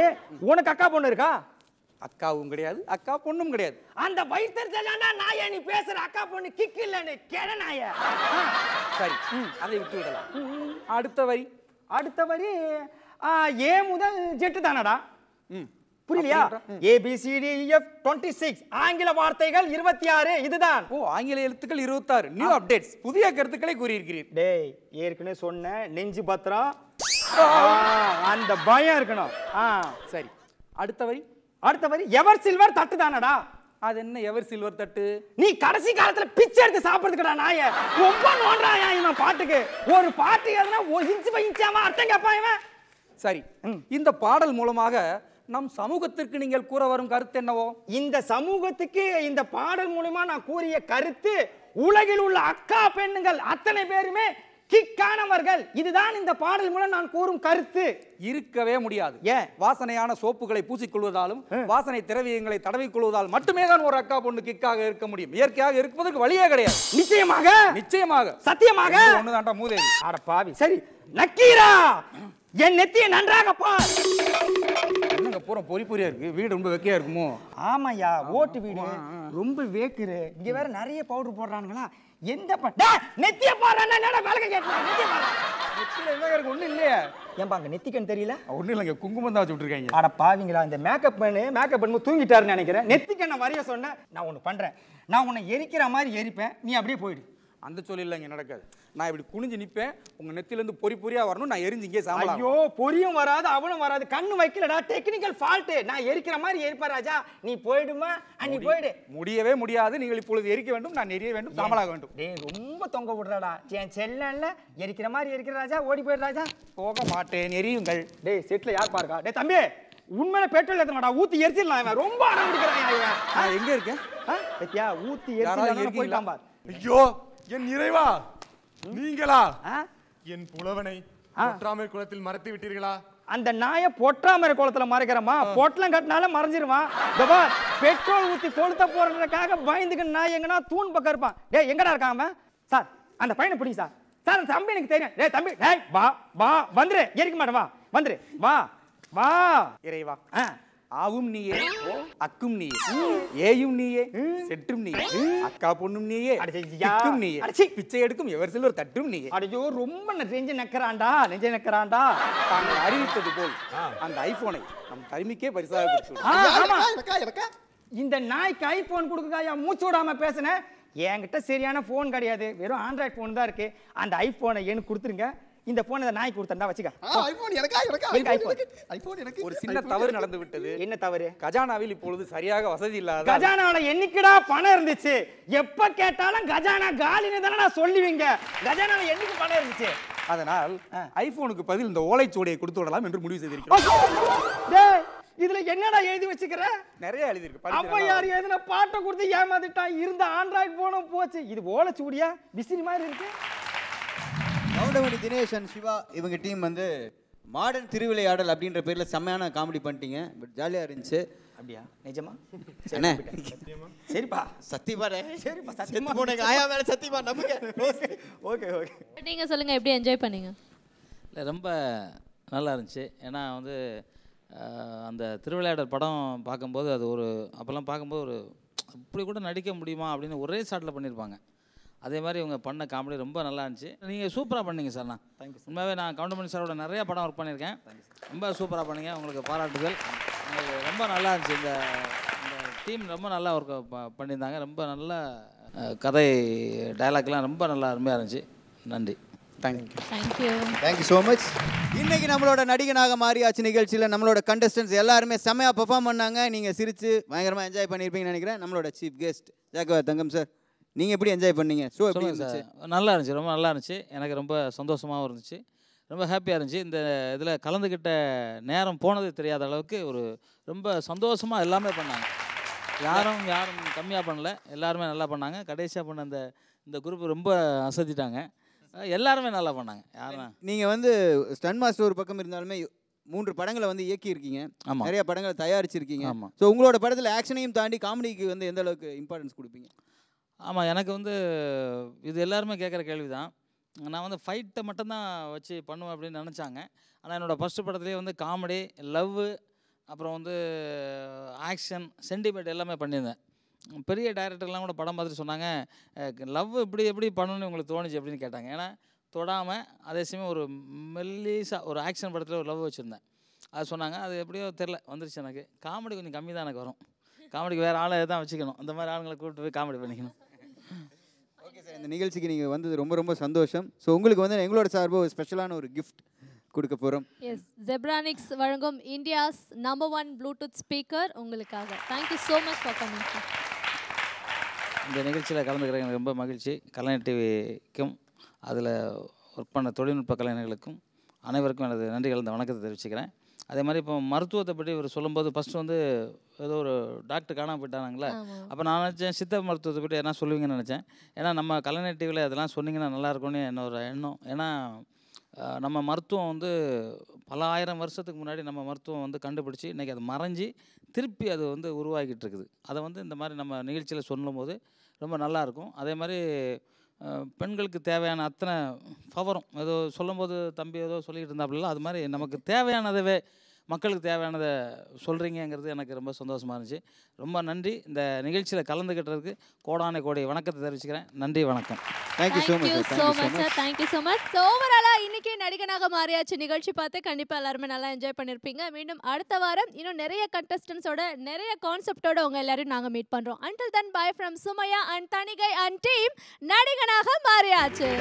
S16: உனக்கு அக்கா பொண்ணு இருக்கா?
S17: அக்காவும் கிடையாது, அக்கா பொண்ணும் கிடையாது.
S16: அந்த வயிற்றுல நாயே நீ பேசுற அக்கா பொண்ணு கிக்கு இல்லன்னு கேட நாய.
S17: சரி, அதை விட்டு விடலாம். அடுத்த வரி?
S16: அடுத்த வரி ஏ முதல் ஜெட்டு தானடா. புரியலையா? ABCDEF 26 ஆங்கில வார்த்தைகள் 26 இதுதான்.
S17: ஓ, ஆங்கில எழுத்துக்கள் 26. நியூ அப்டேட்ஸ், புதிய கருத்துக்களை கூறியிருக்கிறீர்.
S16: டேய், ஏற்கனவே சொன்ன நெஞ்சு பத்திரம் அந்த பயம் இருக்கணும்.
S17: சரி, அடுத்த வரி?
S16: அடுத்த வரி எவர் சில்வர் தட்டு தானடா.
S17: அது என்ன எவர் சில்வர் தட்டு?
S16: நீ கடைசி காலத்துல பிச்சை எடுத்து சாப்பிடுறதுக்குடா நாய. ரொம்ப நோன்றாயா இவன் பாட்டுக்கு. ஒரு பாட்டு எதுனா ஒரு இன்ச்சு பை இன்ச்சாமா அர்த்தம் கேட்பான் இவன்.
S17: சரி, இந்த பாடல் மூலமாக நம் சமூகத்திற்கு நீங்கள் கூற வரும் கருத்து என்னவோ?
S16: இந்த சமூகத்துக்கு இந்த பாடல் மூலமா நான் கூறிய கருத்து, உலகில் உள்ள அக்கா பெண்ணுங்கள் அத்தனை பேருமே கிக்கானவர்கள். இதுதான் இந்த பாடல் மூலம் நான் கூறும் கருத்து.
S17: இருக்கவே முடியாது. ஏன்? வாசனையான சோப்புகளை பூசிக்கொள்வதாலும் வாசனை திரவியங்களை தடவிக்கொள்வதால் மட்டுமே தான் ஒரு அக்கா பொண்ணு கிக்காக இருக்க முடியும். இயற்கையாக இருப்பதற்கு வழியே கிடையாது.
S16: நிச்சயமாக,
S17: நிச்சயமாக,
S16: சத்தியமாக.
S17: ஒண்ணுதான்டா மூதேவி.
S16: அட பாவி. சரி, நக்கீரா என் நெத்தியை நன்றாக பார்.
S17: என்னங்க பூரா பொறி பொறியா இருக்கு, வீடு ரொம்ப வெக்கையா இருக்குமோ?
S16: ஆமாயா, ஓட்டு வீடு ரொம்ப வேக்குது. இங்க வேற நிறைய பவுடர் போடுறானுங்களா. எந்த நெத்திய பாருன்னா என்னடா வேலைக்கு கேட்கணும்? நெத்திய பாரு.
S17: நெத்தியில என்ன இருக்கு? ஒண்ணும் இல்லையே.
S16: ஏன்பா அங்க நெத்திக்கன்னு தெரியல?
S17: ஒண்ணும் இல்லைங்க, குங்குமம் தான் வச்சு விட்டுருக்காங்க.
S16: அட பாவிங்களா, இந்த மேக்கப் பண்ணு தூங்கிட்டாருன்னு நினைக்கிறேன். நெத்திக்கண்ண வரைய சொன்னேன். நான் ஒண்ணு பண்றேன், நான் உன்னை எரிக்கிற மாதிரி எரிப்பேன், நீ அப்படியே போயிடு.
S17: அந்த சொல்லி இல்லைங்க, நடக்காது. நான் இப்படி குனிஞ்சு நிப்பேன், உங்க நெத்தில இருந்து பொறி பொறியா வரணும், நான் எரிஞ்சு இங்கே சாம்பலாம்.
S16: ஐயோ, பொரியும் வராது அவனும் வராது, கண்ணு வைக்கலடா, டெக்னிக்கல் ஃபால்ட். நான் எரிக்கிற மாதிரி எரிப்பா ராஜா, நீ போயிடுமா? நீ போயிடு.
S17: முடியவே முடியாது. நீங்கள் இப்பொழுது எரிக்க வேண்டும், நான் எரிய வேண்டும், சாம்பலாக வேண்டும்.
S16: டேய், ரொம்ப தொங்க விடுறடா. என் செல்லல்ல எரிக்கிற மாதிரி எரிக்கிற ராஜா, ஓடி போயிடு ராஜா.
S17: போக மாட்டேன், எரியுங்கள்.
S16: டேய், செட்ல யார் பாருக்கா? டேய் தம்பி, உண்மையில பெட்ரோல் ஏத்த மாட்டா, ஊத்தி எரிச்சிடலாம். இவன் ரொம்ப அடம்பிடிக்கிறான் இவன்.
S17: நான் எங்க இருக்கேன்?
S16: பத்தியா, ஊத்தி எரிச்சிடலாம் போயிட்டான் பார்.
S6: ஐயோ, என் இறைவா, நீங்களா என் புலவனை பொற்றாமரை குளத்தில் மறைத்து விட்டீர்களா?
S16: அந்த நாயை பொற்றாமரை குளத்துல மறைக்கிறமா? பொட்டலம் கட்டினால மறைஞ்சிருவான். பெட்ரோல் ஊத்தி கொளுத்த போறதுக்காக பயந்துக்கு நாய் எங்கன்னா தூண் பக்கம் இருப்பான். டேய், எங்கடா இருக்காம? சார், அந்த பையனை பிடிங்க சார். சார், அந்த தம்பி எனக்கு தெரியும். டேய் தம்பி, டேய் வா வா, வந்துரு. எரிக்க மாட்டேன், வா வந்துரு, வா வா.
S17: இறைவா, ஆவும் நீயே, அக்கும் நீயே, ஏயும் நீயே, செற்றும் நீயே, அக்கா பொண்ணும் நீயே, கிக்கும் நீயே, பிச்சை எடுக்கும் எவர் சில்வர் தட்டும் நீயே.
S16: அடையோ, ரொம்ப நெஞ்ச நக்கறான்டா, நெஞ்ச நக்கறான்டா.
S17: தாங்கள் அறிவித்தது போல் அந்த ஐபோனை நம் கருமிக்கே பரிசாக கொடுத்து.
S16: இந்த நாய்க்கு ஐபோன் கொடுக்குதா? மூச்சு விடாம பேசுனேன். என்கிட்ட சரியான போன் கிடையாது, வெறும் ஆண்ட்ராய்டு போன் தான் இருக்கு. அந்த ஐபோனை எனக்கு கொடுத்துருங்க. இந்த போன் இந்த நாய் கொடுத்தா வச்சுக்க.
S17: ஒரு சின்ன தவறு நடந்து விட்டது.
S16: என்ன தவறு?
S17: கஜானாவில் இப்பொழுது சரியாக வசதி இல்லாத.
S16: கஜானாவில என்னைக்குடா பணம் இருந்துச்சு? எப்ப கேட்டாலும் கஜானா காலின்னு தானே நான் சொல்லுவீங்க. கஜானாவில என்னைக்கு பணம் இருந்துச்சு?
S17: அதனால் ஐபோனுக்கு பதில் இந்த ஓலைச்சுவடியை கொடுத்து விடலாம் என்று முடிவு செய்திருக்கிறோம்.
S16: இதுல என்னடா எழுதி வச்சுக்கிற?
S17: நிறைய எழுதி இருக்கு.
S16: அப்ப யார் எதுனா பாட்டை கொடுத்து ஏமாத்திட்டா? இருந்த ஆண்ட்ராய்டு போனும் போச்சு. இது ஓலைச்சுவடியா விசிறி மாதிரி இருக்கு.
S2: கவுண்டமணி தினேஷ் அண்ட் சிவா இவங்க டீம் வந்து மாடர்ன் திருவிளையாடல் அப்படின்ற பேர்ல செம்மையான காமெடி பண்ணிட்டீங்க. பட் ஜாலியா இருந்துச்சு.
S16: அப்படியா? நிஜமா?
S2: என்ன?
S16: சரிப்பா,
S2: சத்தியமா.
S16: சரிப்பா,
S2: சத்தியமா போனேங்க. ஆயா மேல சத்தியமா நம்புங்க.
S16: Okay okay.
S3: நீங்க சொல்லுங்க, எப்படி என்ஜாய் பண்ணீங்க?
S4: இல்லை, ரொம்ப நல்லா இருந்துச்சு. ஏன்னா வந்து அந்த திருவிளையாடல் படம் பார்க்கும்போது அது ஒரு அப்போல்லாம் பார்க்கும்போது ஒரு இப்படி கூட நடிக்க முடியுமா அப்படின்னு ஒரே ஷாட்டில் பண்ணியிருப்பாங்க. அதே மாதிரி இவங்க பண்ண காமெடி ரொம்ப நல்லா இருந்துச்சு. நீங்கள் சூப்பராக பண்ணீங்க சார். நான் உண்மையாகவே நான் கவுண்டமணி சாரோட நிறைய படம் ஒர்க் பண்ணியிருக்கேன். ரொம்ப சூப்பராக பண்ணீங்க, உங்களுக்கு பாராட்டுகள். உங்களுக்கு ரொம்ப நல்லா இருந்துச்சு. இந்த டீம் ரொம்ப நல்லா ஒர்க் பண்ணியிருந்தாங்க. ரொம்ப நல்ல கதை டைலாக்லாம் ரொம்ப நல்லா அருமையாக இருந்துச்சு. நன்றி.
S2: Thank you so much. இன்னைக்கு நம்மளோட நடிகனாக மாறியாச்சு நிகழ்ச்சியில் நம்மளோட கண்டஸ்டன்ஸ் எல்லாருமே செம்மையாக பெர்ஃபார்ம் பண்ணாங்க. நீங்கள் சிரித்து பயங்கரமாக என்ஜாய் பண்ணியிருப்பீங்கன்னு நினைக்கிறேன். நம்மளோட சீஃப் கெஸ்ட் ஜாக்குவார் தங்கம் சார், நீங்கள் எப்படி என்ஜாய் பண்ணீங்க? ஷோ எப்படி இருந்துச்சு?
S4: நல்லா இருந்துச்சு, ரொம்ப நல்லா இருந்துச்சு. எனக்கு ரொம்ப சந்தோஷமாகவும் இருந்துச்சு, ரொம்ப ஹாப்பியாக இருந்துச்சு. இந்த இதில் கலந்துக்கிட்ட நேரம் போனது தெரியாத அளவுக்கு ஒரு ரொம்ப சந்தோஷமாக எல்லாமே பண்ணாங்க. யாரும் கம்மியாக பண்ணல, எல்லாருமே நல்லா பண்ணாங்க. கடைசியாக பண்ண இந்த குரூப் ரொம்ப அசத்திட்டாங்க. எல்லாருமே நல்லா பண்ணாங்க. யாரும்
S2: நீங்கள் வந்து ஸ்டன் மாஸ்டர் ஒரு பக்கம் இருந்தாலுமே 3 படங்களை வந்து இயக்கியிருக்கீங்க, நிறைய படங்களை தயாரிச்சிருக்கீங்க. ஸோ உங்களோட படத்தில் ஆக்ஷனையும் தாண்டி காமெடிக்கு வந்து எந்த அளவுக்கு இம்பார்ட்டன்ஸ் கொடுப்பீங்க?
S4: ஆமாம், எனக்கு வந்து இது எல்லாருமே கேட்குற கேள்வி தான். நான் வந்து ஃபைட்டை மட்டும்தான் வச்சு பண்ணுவேன் அப்படின்னு நினச்சாங்க. ஆனால் என்னோடய ஃபஸ்ட்டு படத்துலேயே வந்து காமெடி, லவ்வு, அப்புறம் வந்து ஆக்ஷன், சென்டிமெண்ட் எல்லாமே பண்ணியிருந்தேன். பெரிய டைரக்டர்லாம் கூட படம் பார்த்துட்டு சொன்னாங்க, லவ் எப்படி பண்ணணும்னு உங்களுக்கு தோணுச்சு அப்படின்னு கேட்டாங்க. ஏன்னா தொடாமல் அதே சமயம் ஒரு மெல்லிஸாக ஒரு ஆக்ஷன் படத்தில் ஒரு லவ் வச்சுருந்தேன். அது சொன்னாங்க. அது எப்படியோ தெரில வந்துருச்சு. எனக்கு காமெடி கொஞ்சம் கம்மி தான் எனக்கு வரும். காமெடிக்கு வேறு ஆளை தான் வச்சுக்கணும். அந்த மாதிரி ஆளுங்களை கூப்பிட்டு போய் காமெடி பண்ணிக்கணும்.
S2: ஓகே சார், இந்த நிகழ்ச்சிக்கு நீங்கள் வந்தது ரொம்ப ரொம்ப சந்தோஷம். ஸோ உங்களுக்கு வந்து எங்களோட சார்பாக ஒரு ஸ்பெஷலான ஒரு கிஃப்ட் கொடுக்க போகிறோம்.
S3: எஸ், ஜெப்ரானிக்ஸ் வழங்கும் இந்தியாஸ் நம்பர் 1 ப்ளூடூத் ஸ்பீக்கர் உங்களுக்காக. Thank you so much for coming sir.
S4: இந்த நிகழ்ச்சியில் கலந்துக்கிறேன், எனக்கு ரொம்ப மகிழ்ச்சி. கலைஞர் டிவிக்கும் அதில் ஒர்க் பண்ண தொழில்நுட்ப கலைஞர்களுக்கும் அனைவருக்கும் எனது நன்றி கலந்த வணக்கத்தை தெரிவிச்சுக்கிறேன். அதே மாதிரி இப்போ மருத்துவத்தை பற்றி இவர் சொல்லும்போது ஃபஸ்ட்டு வந்து ஏதோ ஒரு டாக்டர் காணாமல் போயிட்டாங்களே, அப்போ நான் நினச்சேன் சித்த மருத்துவத்தை பற்றி எதனா சொல்லுவீங்கன்னு நினச்சேன். ஏன்னா நம்ம கலைஞர் டிவியில் அதெல்லாம் சொன்னீங்கன்னா நல்லாயிருக்கும்னு என்னோட எண்ணம். ஏன்னா நம்ம மருத்துவம் வந்து பல ஆயிரம் வருஷத்துக்கு முன்னாடி நம்ம மருத்துவம் வந்து கண்டுபிடிச்சி இன்றைக்கி அது மறைஞ்சி திருப்பி அது வந்து உருவாகிட்டு இருக்குது. அதை வந்து இந்த மாதிரி நம்ம நிகழ்ச்சியில் சொல்லும்போது ரொம்ப நல்லாயிருக்கும். அதே மாதிரி பெண்களுக்கு தேவையான அத்தனை பவரும் ஏதோ சொல்லும்போது தம்பி ஏதோ சொல்லிக்கிட்டு இருந்தாப்புல, அது மாதிரி நமக்கு தேவையானதவே மக்களுக்கு தேவையானதை சொல்கிறீங்கிறது எனக்கு ரொம்ப சந்தோஷமாக இருந்துச்சு. ரொம்ப நன்றி. இந்த நிகழ்ச்சியில் கலந்துக்கிட்டதுக்கு கோடான கோடி வணக்கத்தை தெரிவிச்சுக்கிறேன். நன்றி, வணக்கம்.
S2: Thank you so much
S3: sir. Thank you so much. So ஓவராலாக இன்றைக்கி நடிகனாக மாறியாச்சு நிகழ்ச்சி பார்த்து கண்டிப்பாக எல்லாருமே நல்லா என்ஜாய் பண்ணியிருப்பீங்க. மீண்டும் அடுத்த வாரம் இன்னும் நிறைய கண்டஸ்டன்ஸோட நிறைய கான்செப்டோட உங்கள் எல்லாரையும் நாங்கள் மீட் பண்ணுறோம். Until then, bye from Sumaya and Tanigai and team. நடிகனாக மாறியாச்சு.